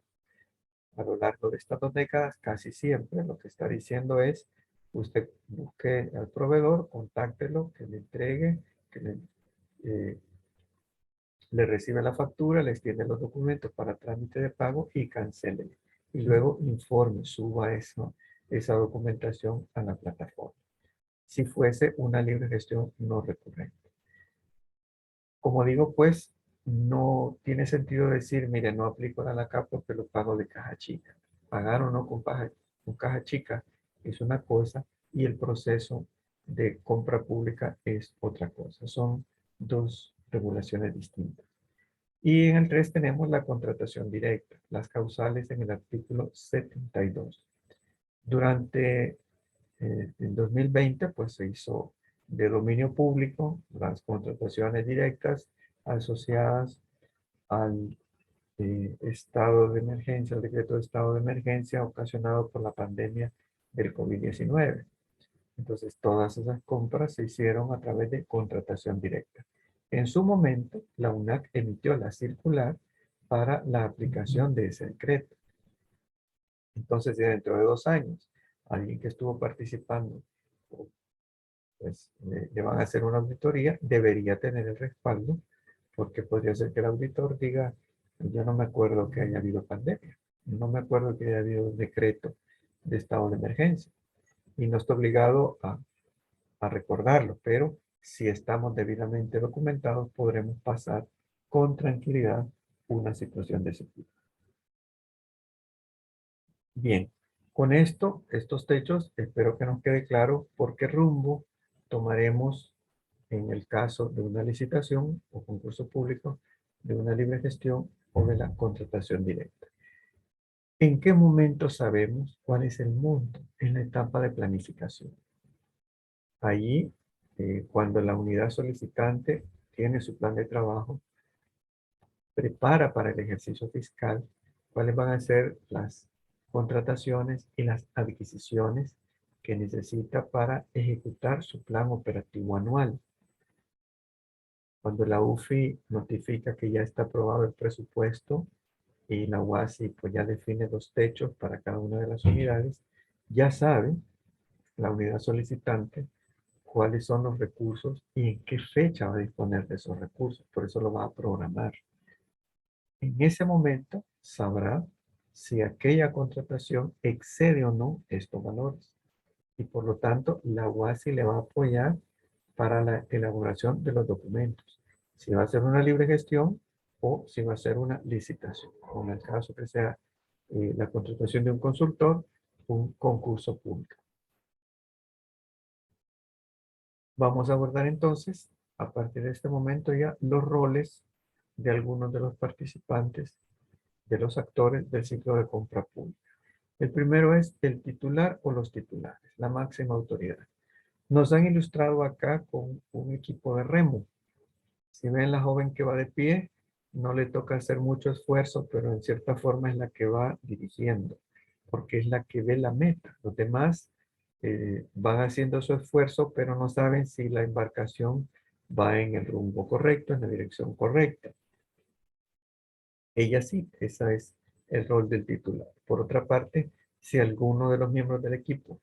A lo largo de estas 2 décadas, casi siempre lo que está diciendo es, usted busque al proveedor, contáctelo, que le entregue, que eh, le recibe la factura, le extiende los documentos para trámite de pago y cancele. Y luego informe, suba eso esa documentación a la plataforma, si fuese una libre gestión no recurrente. Como digo, pues, no tiene sentido decir, mire, no aplico la ANACAP porque lo pago de caja chica. Pagar o no con caja chica es una cosa y el proceso de compra pública es otra cosa. Son dos regulaciones distintas. Y en el 3 tenemos la contratación directa, las causales en el artículo 72. Durante el 2020, pues se hizo de dominio público las contrataciones directas asociadas al estado de emergencia, al decreto de estado de emergencia ocasionado por la pandemia del COVID-19. Entonces, todas esas compras se hicieron a través de contratación directa. En su momento, la UNAC emitió la circular para la aplicación de ese decreto. Entonces, si dentro de 2 años, alguien que estuvo participando, pues le van a hacer una auditoría, debería tener el respaldo, porque podría ser que el auditor diga, yo no me acuerdo que haya habido pandemia, no me acuerdo que haya habido decreto de estado de emergencia, y no está obligado a recordarlo, pero si estamos debidamente documentados, podremos pasar con tranquilidad una situación de ese tipo. Bien, con esto, estos techos, espero que nos quede claro por qué rumbo tomaremos en el caso de una licitación o concurso público, de una libre gestión o de la contratación directa. ¿En qué momento sabemos cuál es el monto? En la etapa de planificación. Allí, cuando la unidad solicitante tiene su plan de trabajo, prepara para el ejercicio fiscal cuáles van a ser las contrataciones y las adquisiciones que necesita para ejecutar su plan operativo anual. Cuando la UFI notifica que ya está aprobado el presupuesto y la UASI pues ya define los techos para cada una de las unidades, ya sabe la unidad solicitante cuáles son los recursos y en qué fecha va a disponer de esos recursos. Por eso lo va a programar. En ese momento sabrá si aquella contratación excede o no estos valores. Y por lo tanto, la UASI le va a apoyar para la elaboración de los documentos. Si va a ser una libre gestión o si va a ser una licitación. O en el caso que sea la contratación de un consultor, un concurso público. Vamos a abordar entonces, a partir de este momento ya, los roles de algunos de los participantes, de los actores del ciclo de compra pública. El primero es el titular o los titulares, la máxima autoridad. Nos han ilustrado acá con un equipo de remo. Si ven la joven que va de pie, no le toca hacer mucho esfuerzo, pero en cierta forma es la que va dirigiendo, porque es la que ve la meta. Los demás van haciendo su esfuerzo, pero no saben si la embarcación va en el rumbo correcto, en la dirección correcta. Ella sí, ese es el rol del titular. Por otra parte, si alguno de los miembros del equipo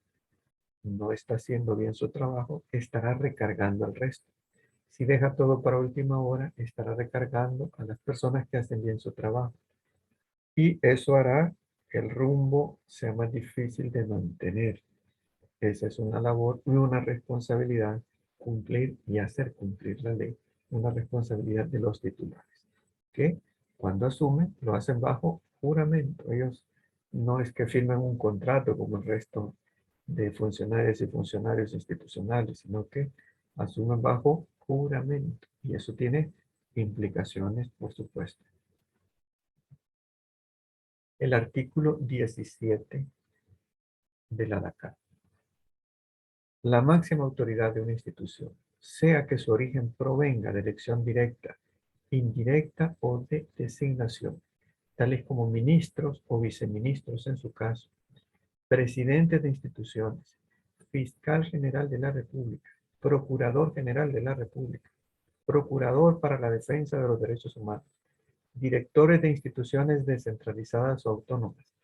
no está haciendo bien su trabajo, estará recargando al resto. Si deja todo para última hora, estará recargando a las personas que hacen bien su trabajo. Y eso hará que el rumbo sea más difícil de mantener. Esa es una labor y una responsabilidad, cumplir y hacer cumplir la ley. Una responsabilidad de los titulares, que cuando asumen, lo hacen bajo juramento. Ellos no es que firmen un contrato como el resto de funcionarios y funcionarios institucionales, sino que asumen bajo juramento. Y eso tiene implicaciones, por supuesto. El artículo 17 de la DACA. La máxima autoridad de una institución, sea que su origen provenga de elección directa, indirecta o de designación, tales como ministros o viceministros en su caso, presidentes de instituciones, fiscal general de la República, procurador general de la República, procurador para la defensa de los derechos humanos, directores de instituciones descentralizadas o autónomas,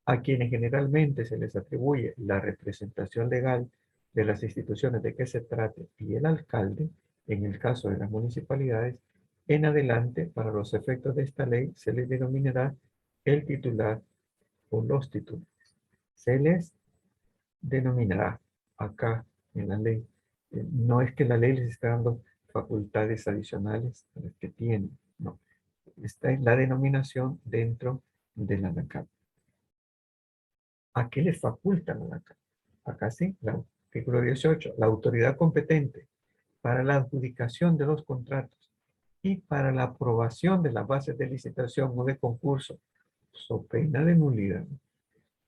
a quienes generalmente se les atribuye la representación legal de las instituciones de que se trate, y el alcalde, en el caso de las municipalidades, en adelante, para los efectos de esta ley, se les denominará el titular o los titulares. Se les denominará acá en la ley. No es que la ley les está dando facultades adicionales a las que tiene, no. Esta es la denominación dentro de la ANACAP. ¿A qué les faculta la ANACAP? Acá sí, el artículo 18, la autoridad competente para la adjudicación de los contratos y para la aprobación de las bases de licitación o de concurso, so pena de nulidad,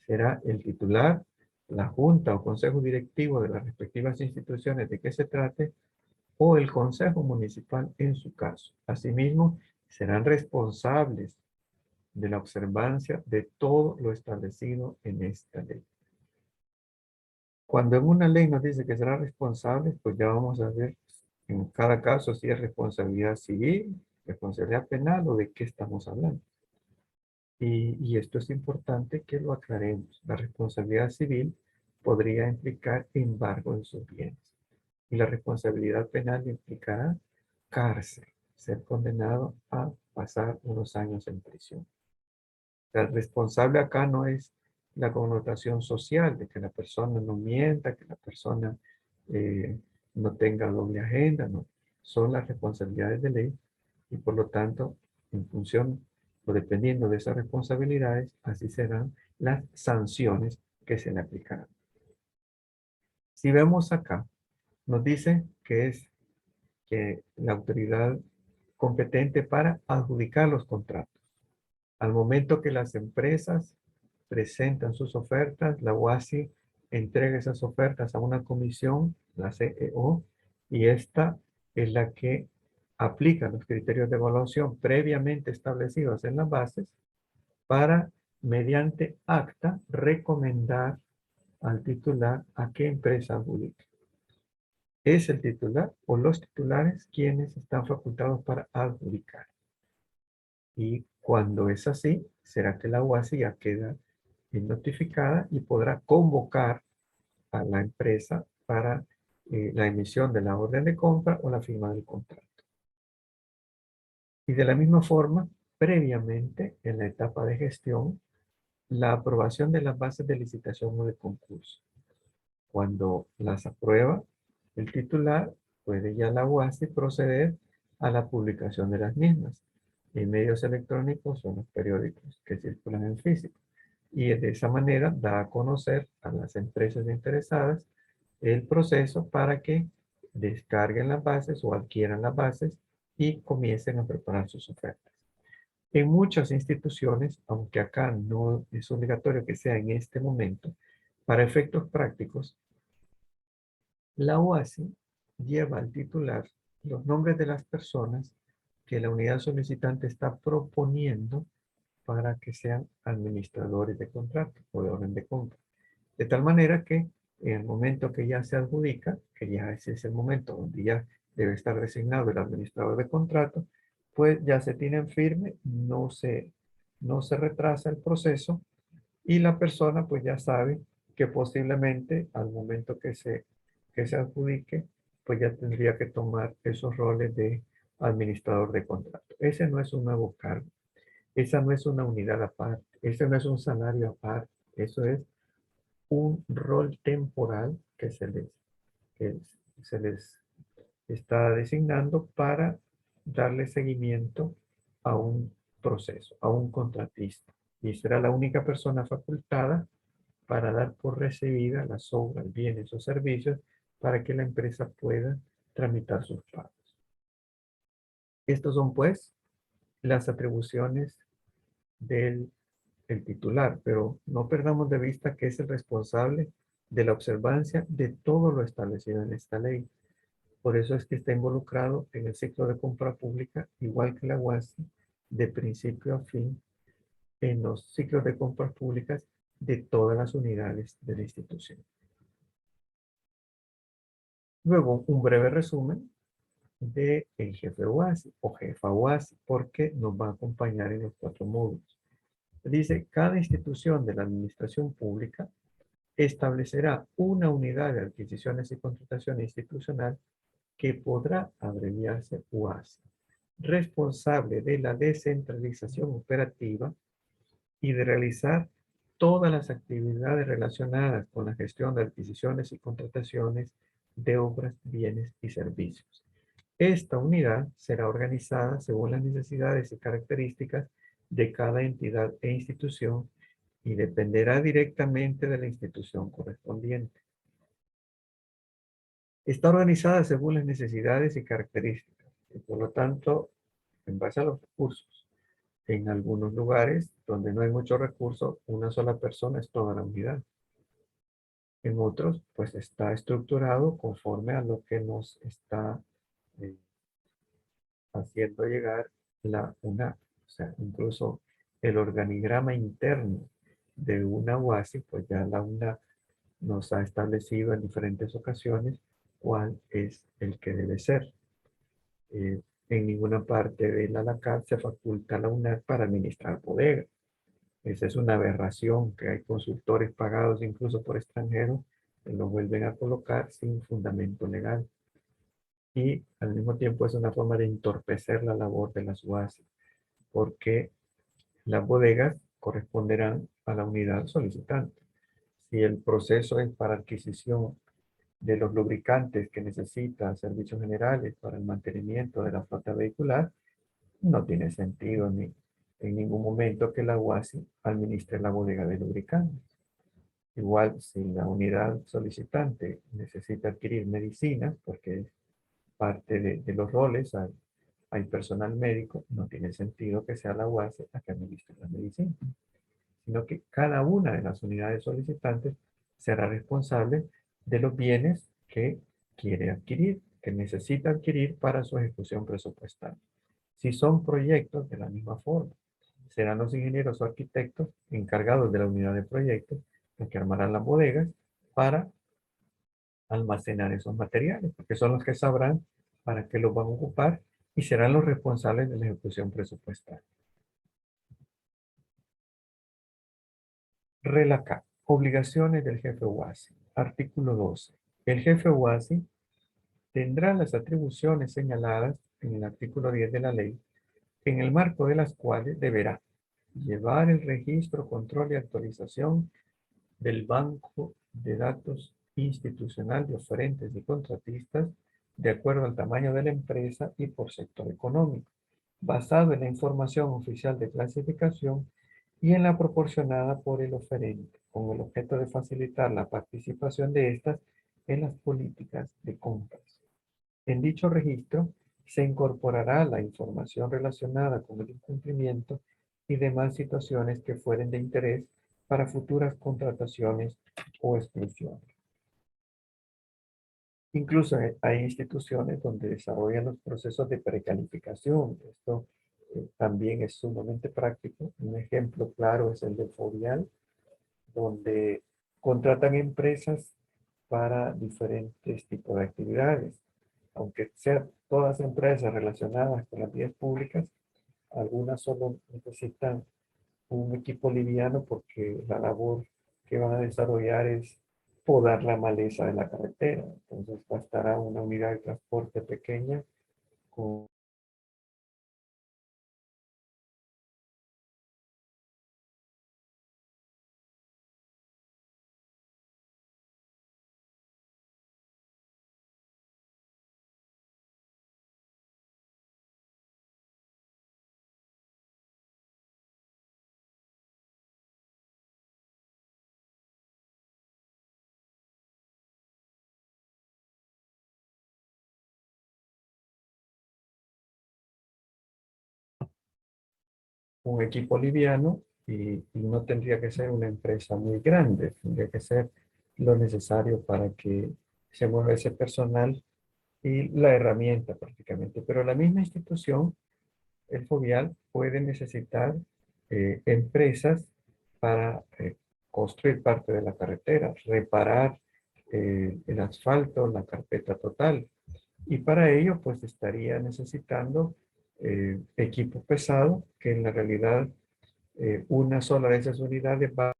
será el titular, la junta o consejo directivo de las respectivas instituciones de que se trate, o el consejo municipal en su caso. Asimismo, serán responsables de la observancia de todo lo establecido en esta ley. Cuando en una ley nos dice que será responsable, pues ya vamos a ver en cada caso si es responsabilidad civil, responsabilidad penal o de qué estamos hablando. Y esto es importante que lo aclaremos. La responsabilidad civil podría implicar embargo en sus bienes. Y la responsabilidad penal implicará cárcel, ser condenado a pasar unos años en prisión. El responsable acá no es la connotación social de que la persona no mienta, que la persona no tenga doble agenda, no. Son las responsabilidades de ley y por lo tanto, en función o dependiendo de esas responsabilidades, así serán las sanciones que se le aplicarán. Si vemos acá, nos dice que es que la autoridad competente para adjudicar los contratos. Al momento que las empresas presentan sus ofertas, la UASI entrega esas ofertas a una comisión, la CEO, y esta es la que aplica los criterios de evaluación previamente establecidos en las bases para, mediante acta, recomendar al titular a qué empresa adjudique. Es el titular o los titulares quienes están facultados para adjudicar. Y cuando es así, será que la UASI ya queda notificada y podrá convocar a la empresa para la emisión de la orden de compra o la firma del contrato. Y de la misma forma, previamente, en la etapa de gestión, la aprobación de las bases de licitación o de concurso. Cuando las aprueba el titular, puede ya la UASI proceder a la publicación de las mismas en medios electrónicos o en los periódicos que circulan en físico. Y de esa manera da a conocer a las empresas interesadas el proceso para que descarguen las bases o adquieran las bases y comiencen a preparar sus ofertas. En muchas instituciones, aunque acá no es obligatorio que sea en este momento, para efectos prácticos, la UASI lleva al titular los nombres de las personas que la unidad solicitante está proponiendo para que sean administradores de contrato o de orden de compra. De tal manera que en el momento que ya se adjudica, que ya ese es el momento donde ya debe estar designado el administrador de contrato, pues ya se tiene en firme, no se retrasa el proceso y la persona pues ya sabe que posiblemente al momento que se adjudique, pues ya tendría que tomar esos roles de administrador de contrato. Ese no es un nuevo cargo, esa no es una unidad aparte, ese no es un salario aparte, eso es un rol temporal que se les está designando para darle seguimiento a un proceso, a un contratista. Y será la única persona facultada para dar por recibida las obras, bienes o servicios para que la empresa pueda tramitar sus pagos. Estos son pues las atribuciones del titular, pero no perdamos de vista que es el responsable de la observancia de todo lo establecido en esta ley. Por eso es que está involucrado en el ciclo de compra pública, igual que la UASI, de principio a fin, en los ciclos de compras públicas de todas las unidades de la institución. Luego, un breve resumen de el jefe UASI o jefa UASI, porque nos va a acompañar en los 4 módulos. Dice, cada institución de la administración pública establecerá una unidad de adquisiciones y contratación institucional que podrá abreviarse UASI, responsable de la descentralización operativa y de realizar todas las actividades relacionadas con la gestión de adquisiciones y contrataciones de obras, bienes y servicios. Esta unidad será organizada según las necesidades y características de cada entidad e institución y dependerá directamente de la institución correspondiente. Está organizada según las necesidades y características y por lo tanto, en base a los recursos. En algunos lugares donde no hay muchos recursos, una sola persona es toda la unidad. En otros, pues está estructurado conforme a lo que nos está eh, haciendo llegar la UNAP. O sea, incluso el organigrama interno de una UASI, pues ya la UNAP nos ha establecido en diferentes ocasiones cuál es el que debe ser. En ninguna parte de la ALACAT se faculta a la UNAP para administrar bodegas. Esa es una aberración que hay consultores pagados incluso por extranjeros que lo vuelven a colocar sin fundamento legal. Y al mismo tiempo es una forma de entorpecer la labor de las UASI, porque las bodegas corresponderán a la unidad solicitante. Si el proceso es para adquisición de los lubricantes que necesita servicios generales para el mantenimiento de la flota vehicular, no tiene sentido ni en ningún momento que la UASI administre la bodega de lubricantes. Igual, si la unidad solicitante necesita adquirir medicinas, porque es parte de los roles, hay personal médico, no tiene sentido que sea la UASI la que administre la medicina, sino que cada una de las unidades solicitantes será responsable de los bienes que quiere adquirir, que necesita adquirir para su ejecución presupuestal. Si son proyectos, de la misma forma, serán los ingenieros o arquitectos encargados de la unidad de proyectos los que armarán las bodegas para almacenar esos materiales, porque son los que sabrán para qué los van a ocupar y serán los responsables de la ejecución presupuestal. Relaca. Obligaciones del jefe UASI. Artículo 12. El jefe UASI tendrá las atribuciones señaladas en el artículo 10 de la ley, en el marco de las cuales deberá llevar el registro, control y actualización del banco de datos institucional de oferentes y contratistas de acuerdo al tamaño de la empresa y por sector económico, basado en la información oficial de clasificación y en la proporcionada por el oferente, con el objeto de facilitar la participación de estas en las políticas de compras. En dicho registro se incorporará la información relacionada con el incumplimiento y demás situaciones que fueren de interés para futuras contrataciones o exclusiones. Incluso hay instituciones donde desarrollan los procesos de precalificación. Esto también es sumamente práctico. Un ejemplo claro es el de Fovial, donde contratan empresas para diferentes tipos de actividades. Aunque sean todas empresas relacionadas con las vías públicas, algunas solo necesitan un equipo liviano porque la labor que van a desarrollar es podar la maleza de la carretera. Entonces bastará una unidad de transporte pequeña con un equipo liviano y no tendría que ser una empresa muy grande, tendría que ser lo necesario para que se mueva ese personal y la herramienta prácticamente. Pero la misma institución, el Fovial, puede necesitar empresas para construir parte de la carretera, reparar el asfalto, la carpeta total. Y para ello, pues estaría necesitando equipo pesado, que en la realidad una sola de esas unidades va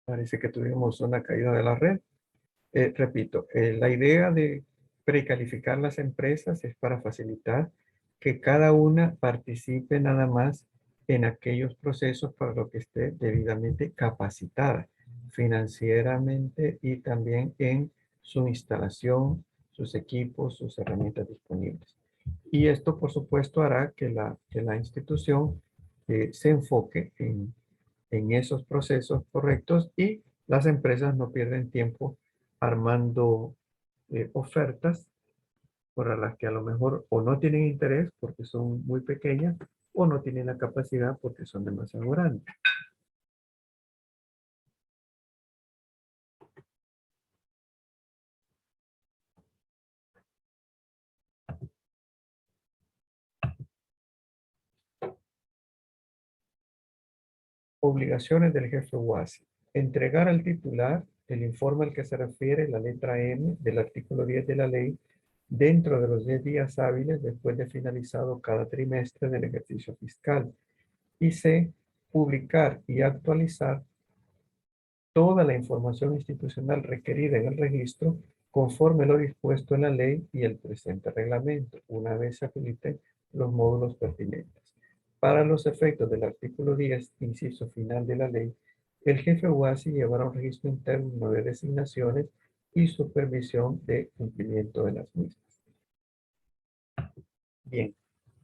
Parece que tuvimos una caída de la red. Repito, la idea de precalificar las empresas es para facilitar que cada una participe nada más en aquellos procesos para lo que esté debidamente capacitada financieramente y también en su instalación, sus equipos, sus herramientas disponibles. Y esto, por supuesto, hará que la institución se enfoque en esos procesos correctos y las empresas no pierden tiempo armando ofertas para las que a lo mejor o no tienen interés porque son muy pequeñas o no tienen la capacidad porque son demasiado grandes. Obligaciones del jefe UASI. Entregar al titular el informe al que se refiere la letra M del artículo 10 de la ley dentro de los 10 días hábiles después de finalizado cada trimestre del ejercicio fiscal. Y C, publicar y actualizar toda la información institucional requerida en el registro conforme lo dispuesto en la ley y el presente reglamento, una vez se habiliten los módulos pertinentes. Para los efectos del artículo 10, inciso final de la ley, el jefe UASI llevará un registro interno de designaciones y supervisión de cumplimiento de las mismas. Bien,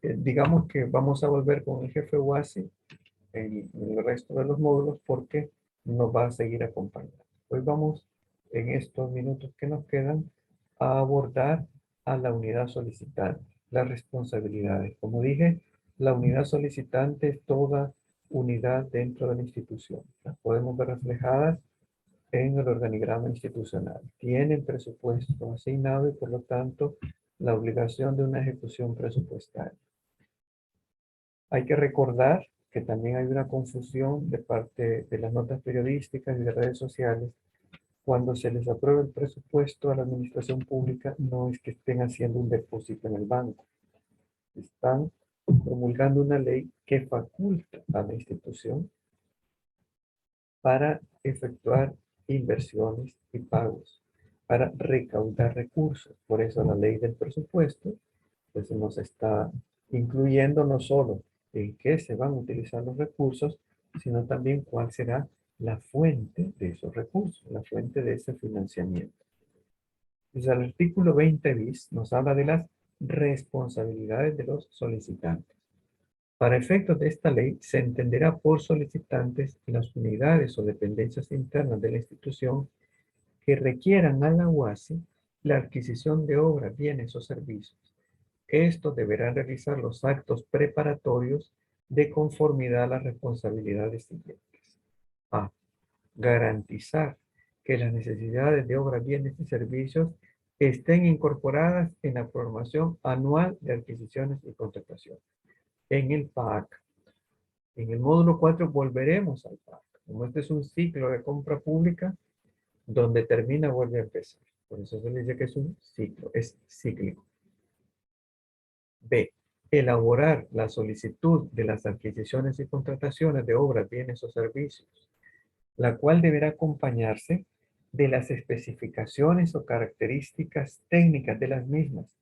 digamos que vamos a volver con el jefe UASI en el resto de los módulos porque nos va a seguir acompañando. Hoy vamos, en estos minutos que nos quedan, a abordar a la unidad solicitante, las responsabilidades. Como dije, la unidad solicitante es toda unidad dentro de la institución. Las podemos ver reflejadas en el organigrama institucional. Tienen presupuesto asignado y por lo tanto la obligación de una ejecución presupuestaria. Hay que recordar que también hay una confusión de parte de las notas periodísticas y de redes sociales. Cuando se les aprueba el presupuesto a la administración pública, no es que estén haciendo un depósito en el banco. Están promulgando una ley que faculta a la institución para efectuar inversiones y pagos, para recaudar recursos. Por eso la ley del presupuesto pues nos está incluyendo no solo en qué se van a utilizar los recursos, sino también cuál será la fuente de esos recursos, la fuente de ese financiamiento. Pues el artículo 20 bis nos habla de las responsabilidades de los solicitantes. Para efectos de esta ley, se entenderá por solicitantes las unidades o dependencias internas de la institución que requieran a la UASI la adquisición de obras, bienes o servicios. Estos deberán realizar los actos preparatorios de conformidad a las responsabilidades siguientes. A. Garantizar que las necesidades de obras, bienes y servicios estén incorporadas en la programación anual de adquisiciones y contrataciones. En el PAC. En el módulo 4 volveremos al PAC. Como este es un ciclo de compra pública, donde termina vuelve a empezar. Por eso se dice que es un ciclo, es cíclico. B. Elaborar la solicitud de las adquisiciones y contrataciones de obras, bienes o servicios, la cual deberá acompañarse de las especificaciones o características técnicas de las mismas,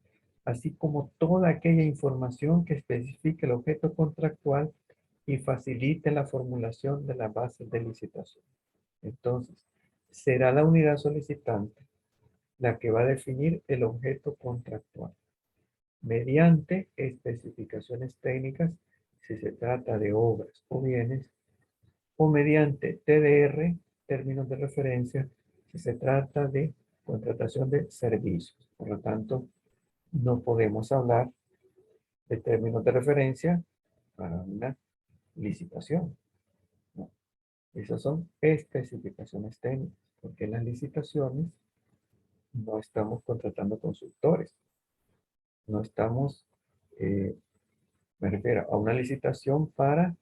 así como toda aquella información que especifique el objeto contractual y facilite la formulación de las bases de licitación. Entonces, será la unidad solicitante la que va a definir el objeto contractual mediante especificaciones técnicas si se trata de obras o bienes, o mediante TDR, términos de referencia, si se trata de contratación de servicios. Por lo tanto, no podemos hablar de términos de referencia para una licitación. No. Esas son especificaciones técnicas, porque en las licitaciones no estamos contratando consultores, no estamos me refiero a una licitación para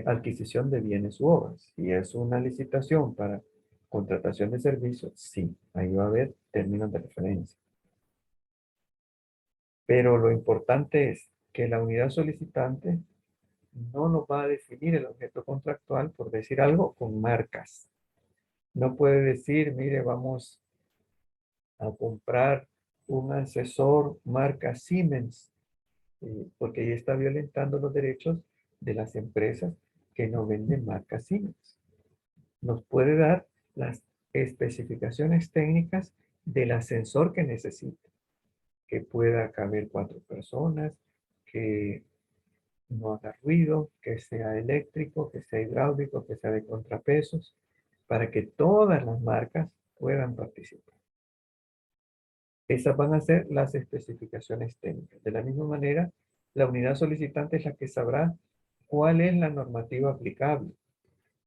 adquisición de bienes u obras. Si es una licitación para contratación de servicios, sí, ahí va a haber términos de referencia. Pero lo importante es que la unidad solicitante no nos va a definir el objeto contractual, por decir algo, con marcas. No puede decir, mire, vamos a comprar un asesor marca Siemens, porque ahí está violentando los derechos de las empresas que no venden marca Siemens. Nos puede dar las especificaciones técnicas del ascensor que necesita, que pueda caber 4 personas, que no haga ruido, que sea eléctrico, que sea hidráulico, que sea de contrapesos, para que todas las marcas puedan participar. Esas van a ser las especificaciones técnicas. De la misma manera, la unidad solicitante es la que sabrá cuál es la normativa aplicable,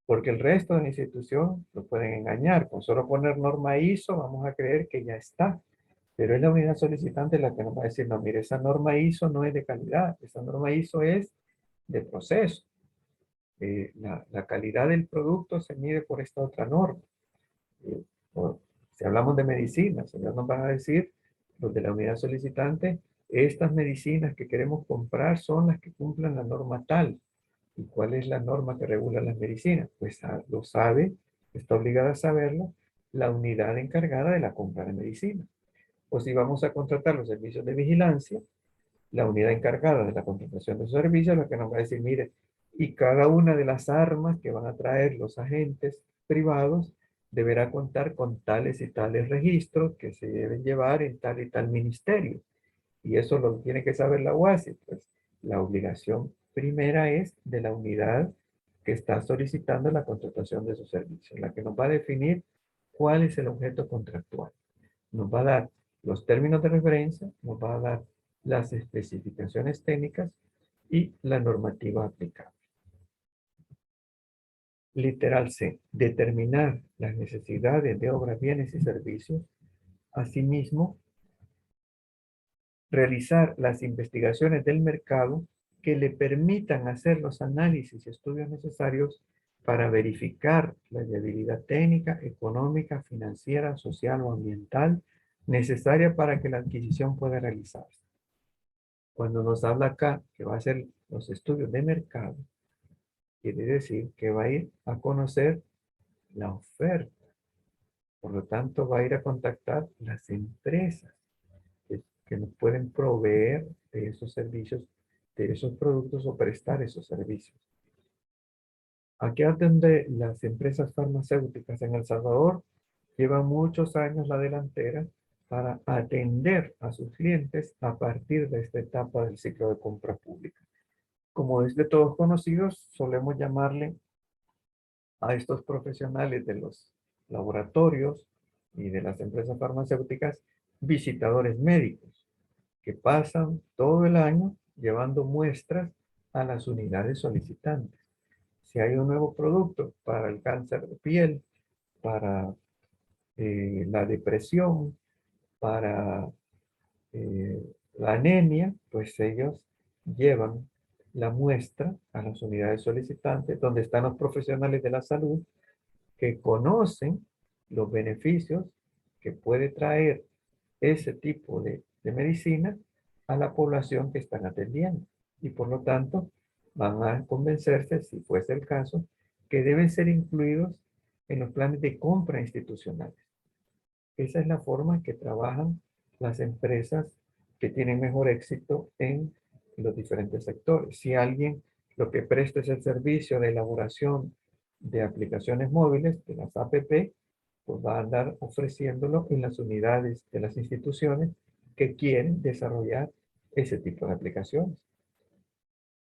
porque el resto de la institución lo pueden engañar. Con solo poner norma ISO vamos a creer que ya está, pero es la unidad solicitante la que nos va a decir, no, mire, esa norma ISO no es de calidad, esa norma ISO es de proceso. La calidad del producto se mide por esta otra norma. Eh, si hablamos de medicinas, ellos nos van a decir, los de la unidad solicitante, estas medicinas que queremos comprar son las que cumplan la norma tal. ¿Y cuál es la norma que regula las medicinas? Pues lo sabe, está obligada a saberlo, la unidad encargada de la compra de medicinas. O si vamos a contratar los servicios de vigilancia, la unidad encargada de la contratación de servicios, lo que nos va a decir, mire, y cada una de las armas que van a traer los agentes privados deberá contar con tales y tales registros que se deben llevar en tal y tal ministerio. Y eso lo tiene que saber la UASI. Pues la obligación primera es de la unidad que está solicitando la contratación de sus servicios, la que nos va a definir cuál es el objeto contractual. Nos va a dar los términos de referencia, nos va a dar las especificaciones técnicas y la normativa aplicable. Literal C. Determinar las necesidades de obras, bienes y servicios. Asimismo, realizar las investigaciones del mercado que le permitan hacer los análisis y estudios necesarios para verificar la viabilidad técnica, económica, financiera, social o ambiental necesaria para que la adquisición pueda realizarse. Cuando nos habla acá que va a hacer los estudios de mercado, quiere decir que va a ir a conocer la oferta. Por lo tanto, va a ir a contactar las empresas que nos pueden proveer de esos servicios, de esos productos o prestar esos servicios. Aquí es donde las empresas farmacéuticas en El Salvador llevan muchos años la delantera para atender a sus clientes a partir de esta etapa del ciclo de compra pública. Como es de todos conocidos, solemos llamarle a estos profesionales de los laboratorios y de las empresas farmacéuticas visitadores médicos, que pasan todo el año llevando muestras a las unidades solicitantes. Si hay un nuevo producto para el cáncer de piel, para la depresión, para la anemia, pues ellos llevan la muestra a las unidades solicitantes, donde están los profesionales de la salud que conocen los beneficios que puede traer ese tipo de medicina a la población que están atendiendo. Y por lo tanto, van a convencerse, si fuese el caso, que deben ser incluidos en los planes de compra institucionales. Esa es la forma que trabajan las empresas que tienen mejor éxito en los diferentes sectores. Si alguien lo que presta es el servicio de elaboración de aplicaciones móviles, de las APP, pues va a andar ofreciéndolo en las unidades de las instituciones que quieren desarrollar ese tipo de aplicaciones.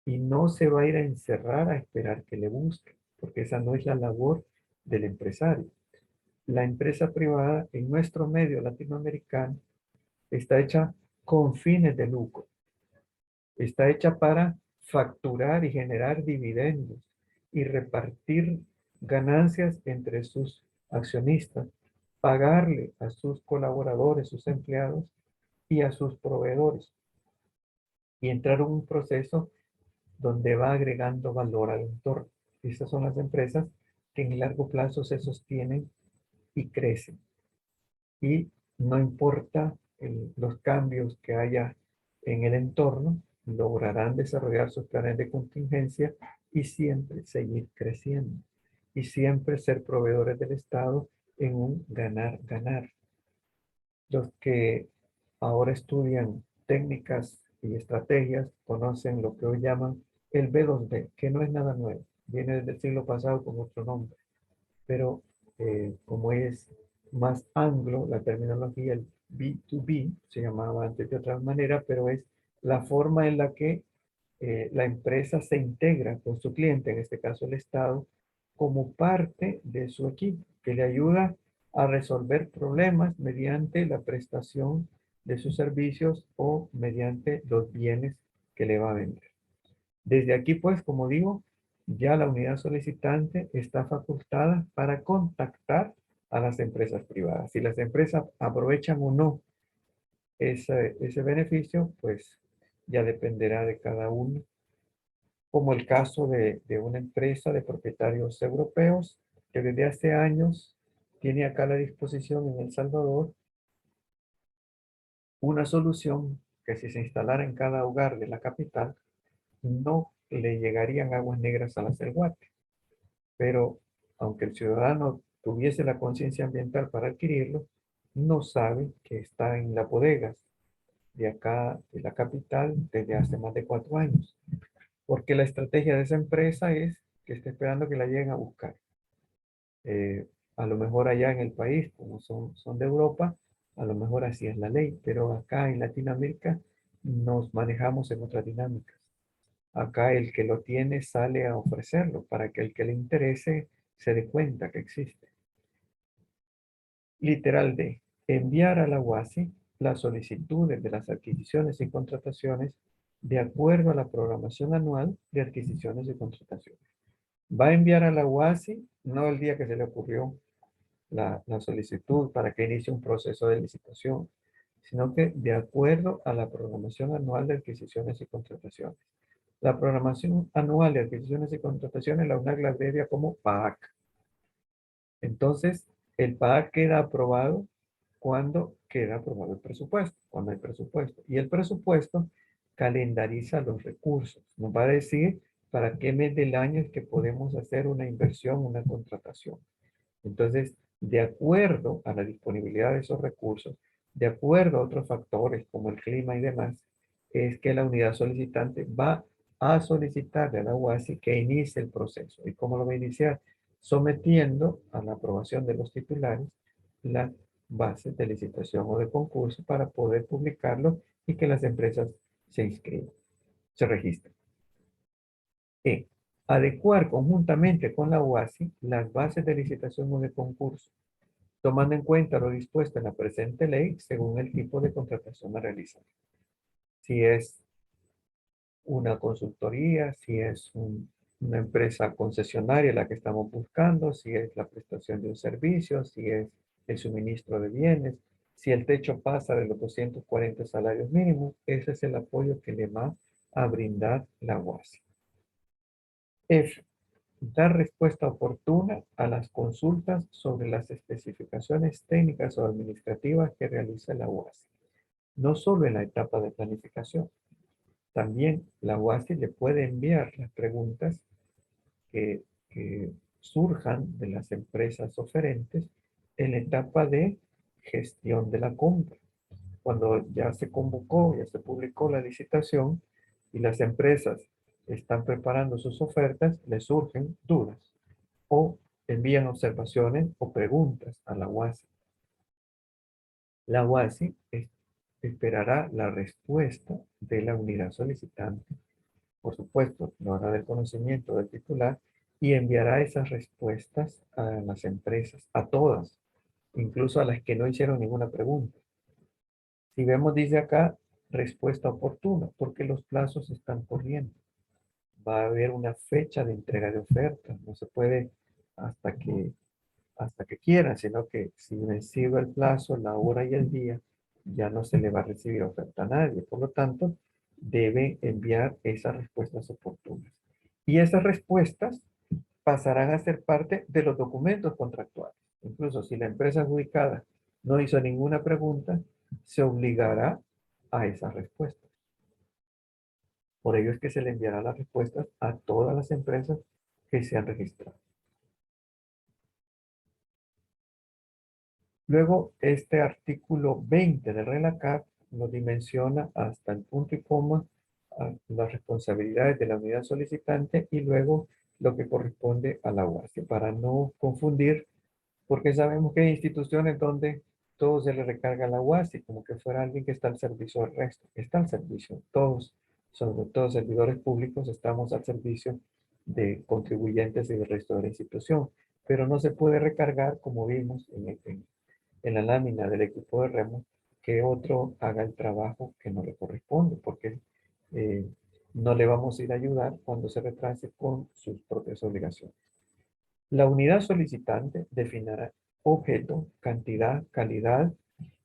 Y no se va a ir a encerrar a esperar que le busquen, porque esa no es la labor del empresario. La empresa privada en nuestro medio latinoamericano está hecha con fines de lucro. Está hecha para facturar y generar dividendos y repartir ganancias entre sus accionistas, pagarle a sus colaboradores, sus empleados y a sus proveedores. Y entrar en un proceso donde va agregando valor al entorno. Estas son las empresas que en largo plazo se sostienen y crecen. Y no importa los cambios que haya en el entorno, lograrán desarrollar sus planes de contingencia y siempre seguir creciendo. y siempre ser proveedores del Estado en un ganar-ganar. Los que ahora estudian técnicas y estrategias conocen lo que hoy llaman el B2B, que no es nada nuevo, viene desde el siglo pasado con otro nombre, pero como es más anglo, la terminología, el B2B, se llamaba antes de otra manera, pero es la forma en la que la empresa se integra con su cliente, en este caso el Estado, como parte de su equipo, que le ayuda a resolver problemas mediante la prestación de sus servicios o mediante los bienes que le va a vender. Desde aquí, pues, como digo, ya la unidad solicitante está facultada para contactar a las empresas privadas. Si las empresas aprovechan o no ese beneficio, pues ya dependerá de cada uno, como el caso de una empresa de propietarios europeos que desde hace años tiene acá a la disposición en El Salvador una solución que si se instalara en cada hogar de la capital, no le llegarían aguas negras a la Guate. Pero aunque el ciudadano tuviese la conciencia ambiental para adquirirlo, no sabe que está en las bodegas de acá, de la capital, desde hace más de 4 años. Porque la estrategia de esa empresa es que está esperando que la lleguen a buscar. A lo mejor allá en el país, como son de Europa, a lo mejor así es la ley, pero acá en Latinoamérica nos manejamos en otras dinámicas. Acá el que lo tiene sale a ofrecerlo para que el que le interese se dé cuenta que existe. Literal de enviar a la UASI las solicitudes de las adquisiciones y contrataciones de acuerdo a la programación anual de adquisiciones y contrataciones. Va a enviar a la UASI no el día que se le ocurrió la solicitud para que inicie un proceso de licitación, sino que de acuerdo a la programación anual de adquisiciones y contrataciones. La programación anual de adquisiciones y contrataciones, la UNAC la abrevia como PAAC. Entonces, el PAAC queda aprobado cuando queda aprobado el presupuesto, cuando hay presupuesto. Y el presupuesto calendariza los recursos. Nos va a decir para qué mes del año es que podemos hacer una inversión, una contratación. Entonces, de acuerdo a la disponibilidad de esos recursos, de acuerdo a otros factores como el clima y demás, es que la unidad solicitante va a solicitarle a la UASI que inicie el proceso. ¿Y cómo lo va a iniciar? Sometiendo a la aprobación de los titulares las bases de licitación o de concurso para poder publicarlo y que las empresas se inscriban, se registren. E. Adecuar conjuntamente con la UASI las bases de licitación o de concurso, tomando en cuenta lo dispuesto en la presente ley según el tipo de contratación a realizar. Si es una consultoría, si es una empresa concesionaria la que estamos buscando, si es la prestación de un servicio, si es el suministro de bienes, si el techo pasa de los 240 salarios mínimos, ese es el apoyo que le va a brindar la UASI. F. Dar respuesta oportuna a las consultas sobre las especificaciones técnicas o administrativas que realiza la UASI, no solo en la etapa de planificación. También la UASI le puede enviar las preguntas que surjan de las empresas oferentes en la etapa de gestión de la compra. Cuando ya se convocó, ya se publicó la licitación y las empresas están preparando sus ofertas, les surgen dudas o envían observaciones o preguntas a la UASI. La UASI esperará la respuesta de la unidad solicitante. Por supuesto, lo hará del conocimiento del titular y enviará esas respuestas a las empresas, a todas, incluso a las que no hicieron ninguna pregunta. Si vemos, dice acá, respuesta oportuna, porque los plazos están corriendo. Va a haber una fecha de entrega de ofertas, no se puede hasta que quieran, sino que si vencido el plazo, la hora y el día, ya no se le va a recibir oferta a nadie. Por lo tanto, debe enviar esas respuestas oportunas. Y esas respuestas pasarán a ser parte de los documentos contractuales. Incluso si la empresa adjudicada no hizo ninguna pregunta, se obligará a esas respuestas. Por ello es que se le enviará las respuestas a todas las empresas que se han registrado. Luego, este artículo 20 del RELACAP nos dimensiona hasta el punto y coma las responsabilidades de la unidad solicitante y luego lo que corresponde a la UASI, para no confundir, porque sabemos que hay instituciones donde todo se le recarga a la UASI, como que fuera alguien que está al servicio del resto. Está al servicio, todos, sobre todo servidores públicos, estamos al servicio de contribuyentes y del resto de la institución, pero no se puede recargar, como vimos en la lámina del equipo de remo, que otro haga el trabajo que no le corresponde, porque eh, no le vamos a ir a ayudar cuando se retrase con sus propias obligaciones. La unidad solicitante definirá objeto, cantidad, calidad,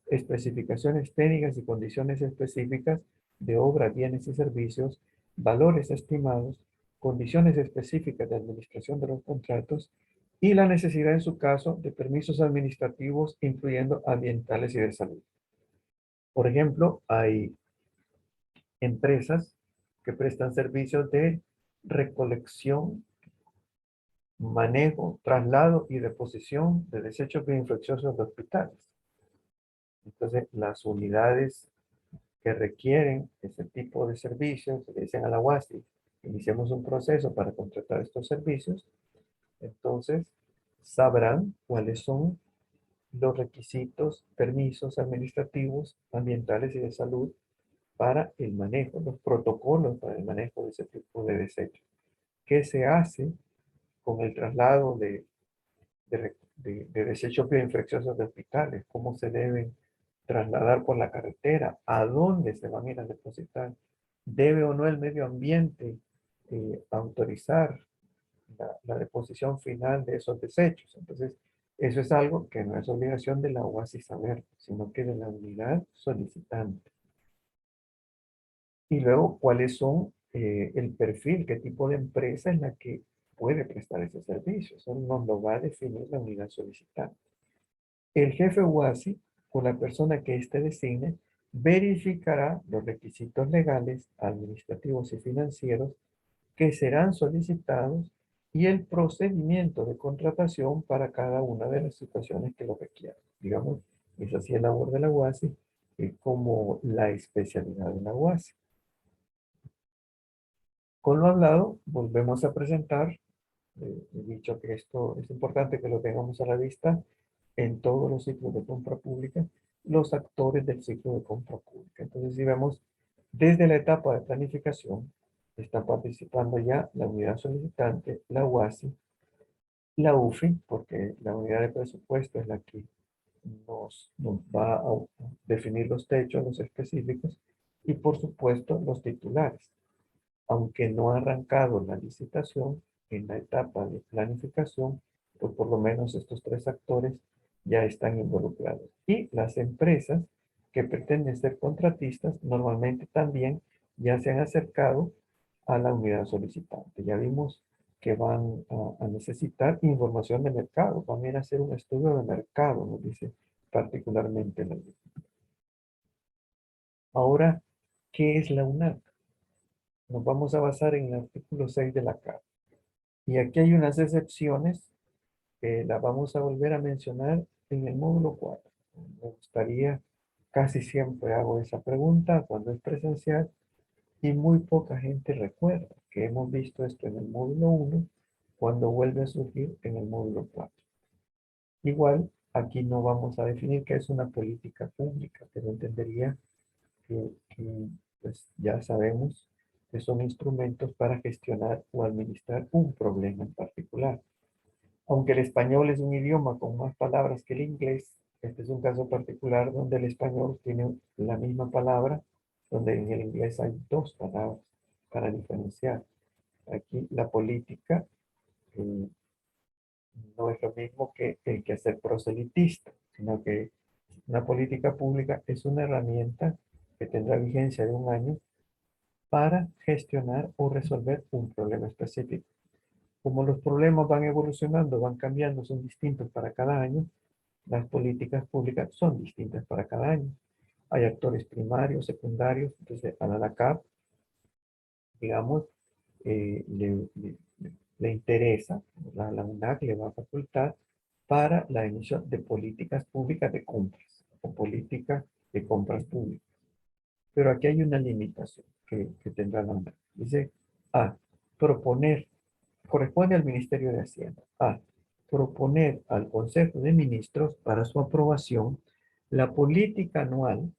especificaciones técnicas y condiciones específicas de obras, bienes y servicios, valores estimados, condiciones específicas de administración de los contratos y la necesidad en su caso de permisos administrativos, incluyendo ambientales y de salud. Por ejemplo, hay empresas que prestan servicios de recolección, manejo, traslado y deposición de desechos bioinfecciosos de hospitales. Entonces, las unidades que requieren ese tipo de servicios, le dicen a la UASI, iniciamos un proceso para contratar estos servicios, entonces sabrán cuáles son los requisitos, permisos administrativos, ambientales y de salud para el manejo, los protocolos para el manejo de ese tipo de desechos. ¿Qué se hace con el traslado de desechos bioinfecciosos de hospitales? ¿Cómo se deben trasladar por la carretera? ¿A dónde se van a ir a depositar? ¿Debe o no el medio ambiente autorizar la deposición final de esos desechos? Entonces, eso es algo que no es obligación de la UASI saber, sino que de la unidad solicitante. Y luego, ¿cuáles son el perfil, qué tipo de empresa es la que puede prestar ese servicio? Eso nos lo va a definir la unidad solicitante. El jefe UASI, con la persona que éste designe, verificará los requisitos legales, administrativos y financieros que serán solicitados y el procedimiento de contratación para cada una de las situaciones que lo requieran. Digamos, esa sí es la labor de la UASI, como la especialidad de la UASI. Con lo hablado, volvemos a presentar, he dicho que esto es importante que lo tengamos a la vista en todos los ciclos de compra pública, los actores del ciclo de compra pública. Entonces, si vemos, desde la etapa de planificación, está participando ya la unidad solicitante, la UASI, la UFI, porque la unidad de presupuesto es la que nos va a definir los techos, los específicos, y por supuesto los titulares. Aunque no ha arrancado la licitación en la etapa de planificación, pues por lo menos estos tres actores ya están involucrados. Y las empresas que pretenden ser contratistas normalmente también ya se han acercado a la unidad solicitante. Ya vimos que van a necesitar información de mercado, van a ir a hacer un estudio de mercado, nos dice particularmente la ley. Ahora, ¿qué es la UNAC? Nos vamos a basar en el artículo 6 de la Carta. Y aquí hay unas excepciones que las vamos a volver a mencionar en el módulo 4. Me gustaría, casi siempre hago esa pregunta cuando es presencial y muy poca gente recuerda que hemos visto esto en el módulo 1 cuando vuelve a surgir en el módulo 4. Igual, aquí no vamos a definir qué es una política pública, pero entendería que pues ya sabemos que son instrumentos para gestionar o administrar un problema en particular. Aunque el español es un idioma con más palabras que el inglés, este es un caso particular donde el español tiene la misma palabra, donde en el inglés hay dos palabras para diferenciar. Aquí la política eh, no es lo mismo que el quehacer proselitista, sino que una política pública es una herramienta que tendrá vigencia de un año para gestionar o resolver un problema específico. Como los problemas van evolucionando, van cambiando, son distintos para cada año, las políticas públicas son distintas para cada año. Hay actores primarios, secundarios, entonces a la CAP, digamos, le interesa, la UNAC le va a facultar para la emisión de políticas públicas de compras o políticas de compras públicas. Pero aquí hay una limitación que tendrá la UNAC. Dice A, proponer, corresponde al Ministerio de Hacienda. A, proponer al Consejo de Ministros para su aprobación la política anual,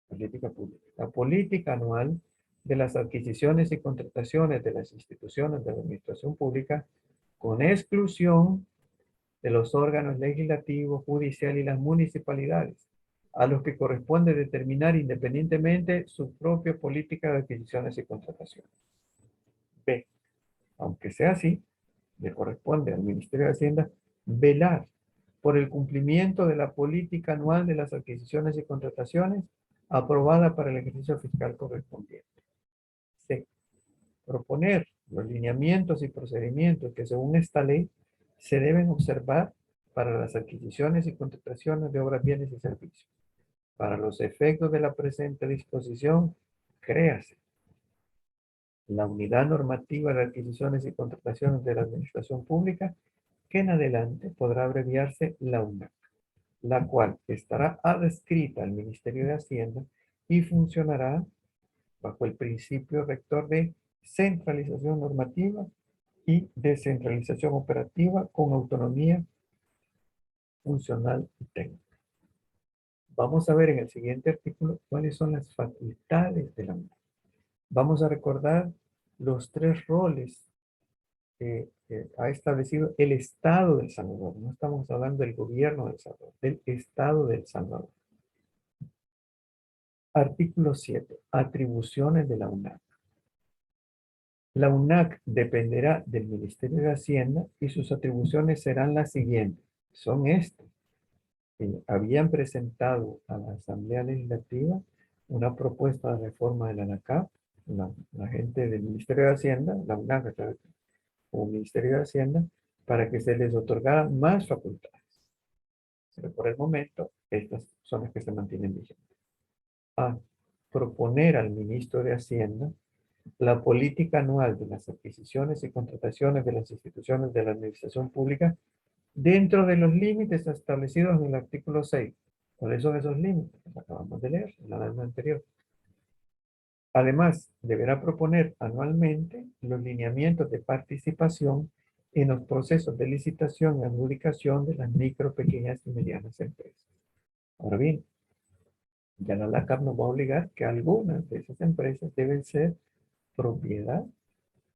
política pública, la política anual de las adquisiciones y contrataciones de las instituciones de la administración pública, con exclusión de los órganos legislativos, judicial y las municipalidades, a los que corresponde determinar independientemente su propia política de adquisiciones y contrataciones. B, aunque sea así, le corresponde al Ministerio de Hacienda velar por el cumplimiento de la política anual de las adquisiciones y contrataciones aprobada para el ejercicio fiscal correspondiente. C, proponer los lineamientos y procedimientos que según esta ley se deben observar para las adquisiciones y contrataciones de obras, bienes y servicios. Para los efectos de la presente disposición, créase la Unidad Normativa de Adquisiciones y Contrataciones de la Administración Pública, que en adelante podrá abreviarse la UNAC, la cual estará adscrita al Ministerio de Hacienda y funcionará bajo el principio rector de centralización normativa y descentralización operativa con autonomía funcional y técnica. Vamos a ver en el siguiente artículo cuáles son las facultades de la UNAC. Vamos a recordar los tres roles que ha establecido el Estado de El Salvador. No estamos hablando del gobierno de El Salvador, del Estado de El Salvador. Artículo 7. Atribuciones de la UNAC. La UNAC dependerá del Ministerio de Hacienda y sus atribuciones serán las siguientes. Son estas. Habían presentado a la Asamblea Legislativa una propuesta de reforma de la ANACAP, la gente del Ministerio de Hacienda, la UNAC o Ministerio de Hacienda, para que se les otorgaran más facultades. Pero por el momento, estas son las que se mantienen vigentes. A, proponer al ministro de Hacienda la política anual de las adquisiciones y contrataciones de las instituciones de la administración pública dentro de los límites establecidos en el artículo 6. ¿Cuáles son esos límites? Los acabamos de leer en la norma anterior. Además, deberá proponer anualmente los lineamientos de participación en los procesos de licitación y adjudicación de las micro, pequeñas y medianas empresas. Ahora bien, ya la LACAP nos va a obligar que algunas de esas empresas deben ser propiedad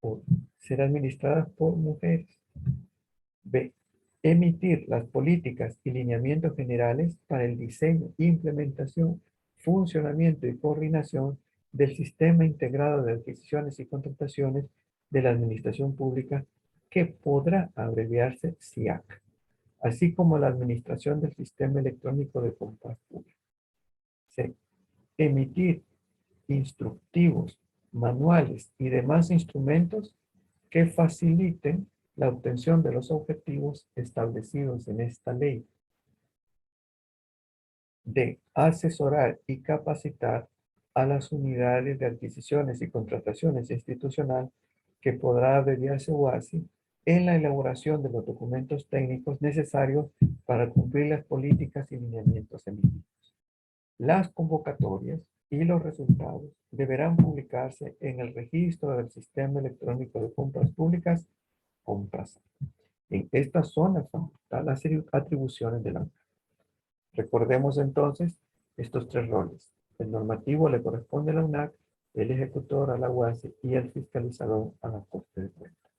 o ser administradas por mujeres. B. Emitir las políticas y lineamientos generales para el diseño, implementación, funcionamiento y coordinación del Sistema Integrado de Adquisiciones y Contrataciones de la Administración Pública, que podrá abreviarse SIAC, así como la administración del Sistema Electrónico de Compras Públicas. C. Emitir instructivos, manuales y demás instrumentos que faciliten la obtención de los objetivos establecidos en esta ley. De asesorar y capacitar a las unidades de adquisiciones y contrataciones institucional, que podrá abreviarse UASI, en la elaboración de los documentos técnicos necesarios para cumplir las políticas y lineamientos emitidos. Las convocatorias y los resultados deberán publicarse en el registro del Sistema Electrónico de Compras Públicas, COMPAS. En estas son las atribuciones de la UNAC. Recordemos entonces estos tres roles. El normativo le corresponde a la UNAC, el ejecutor a la UASI y el fiscalizador a la Corte de Cuentas.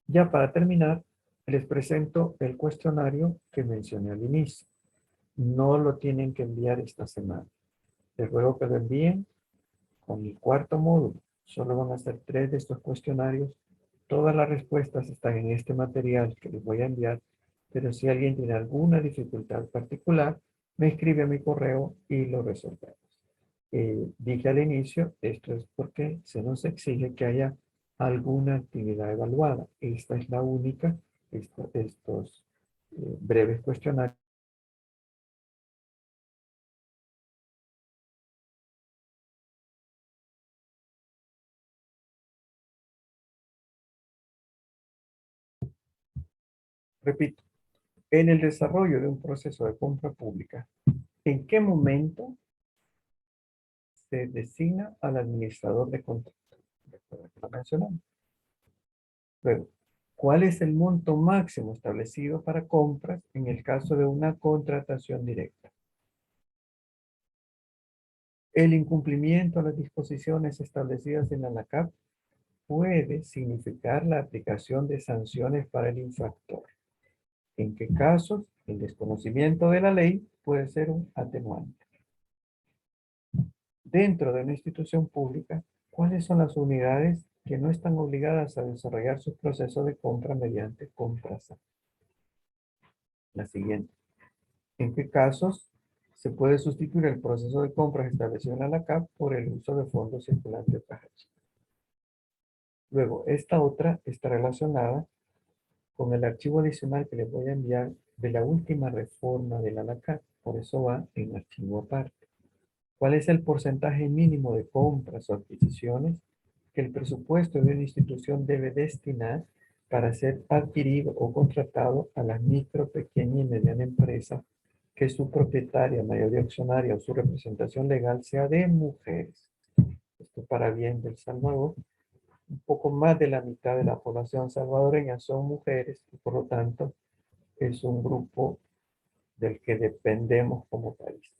Ya para terminar, les presento el cuestionario que mencioné al inicio. No lo tienen que enviar esta semana. Les ruego que lo envíen con el cuarto módulo. Solo van a ser 3 de estos cuestionarios. Todas las respuestas están en este material que les voy a enviar, pero si alguien tiene alguna dificultad particular, me escribe a mi correo y lo resolvemos. Dije al inicio, esto es porque se nos exige que haya alguna actividad evaluada. Esta es la única, estos breves cuestionarios. Repito, en el desarrollo de un proceso de compra pública, ¿en qué momento se designa al administrador de contrato? Recuerda que lo mencionamos. Luego, ¿cuál es el monto máximo establecido para compras en el caso de una contratación directa? El incumplimiento a las disposiciones establecidas en la ANACAP puede significar la aplicación de sanciones para el infractor. ¿En qué casos el desconocimiento de la ley puede ser un atenuante? Dentro de una institución pública, ¿cuáles son las unidades que no están obligadas a desarrollar sus procesos de compra mediante compras? La siguiente. ¿En qué casos se puede sustituir el proceso de compras establecido en la ANACAP por el uso de fondos circulantes de caja chica? Luego, esta otra está relacionada con el archivo adicional que les voy a enviar de la última reforma de la ANACAP. Por eso va en archivo aparte. ¿Cuál es el porcentaje mínimo de compras o adquisiciones que el presupuesto de una institución debe destinar para ser adquirido o contratado a la micro, pequeña y mediana empresa que su propietaria, mayoría accionaria o su representación legal sea de mujeres? Esto para bien del Salvador. Un poco más de la mitad de la población salvadoreña son mujeres y por lo tanto es un grupo del que dependemos como país.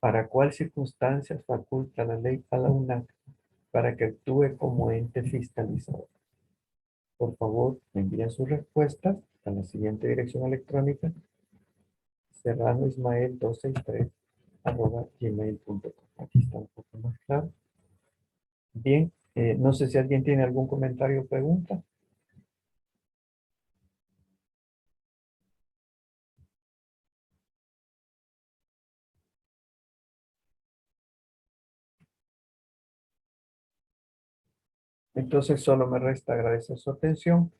¿Para cuál circunstancias faculta la ley a la UNAC para que actúe como ente fiscalizador? Por favor, envíen sus respuestas a la siguiente dirección electrónica: serranoismael263@gmail.com. Aquí está un poco más claro. Bien, no sé si alguien tiene algún comentario o pregunta. Entonces solo me resta agradecer su atención.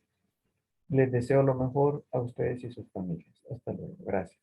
Les deseo lo mejor a ustedes y sus familias. Hasta luego. Gracias.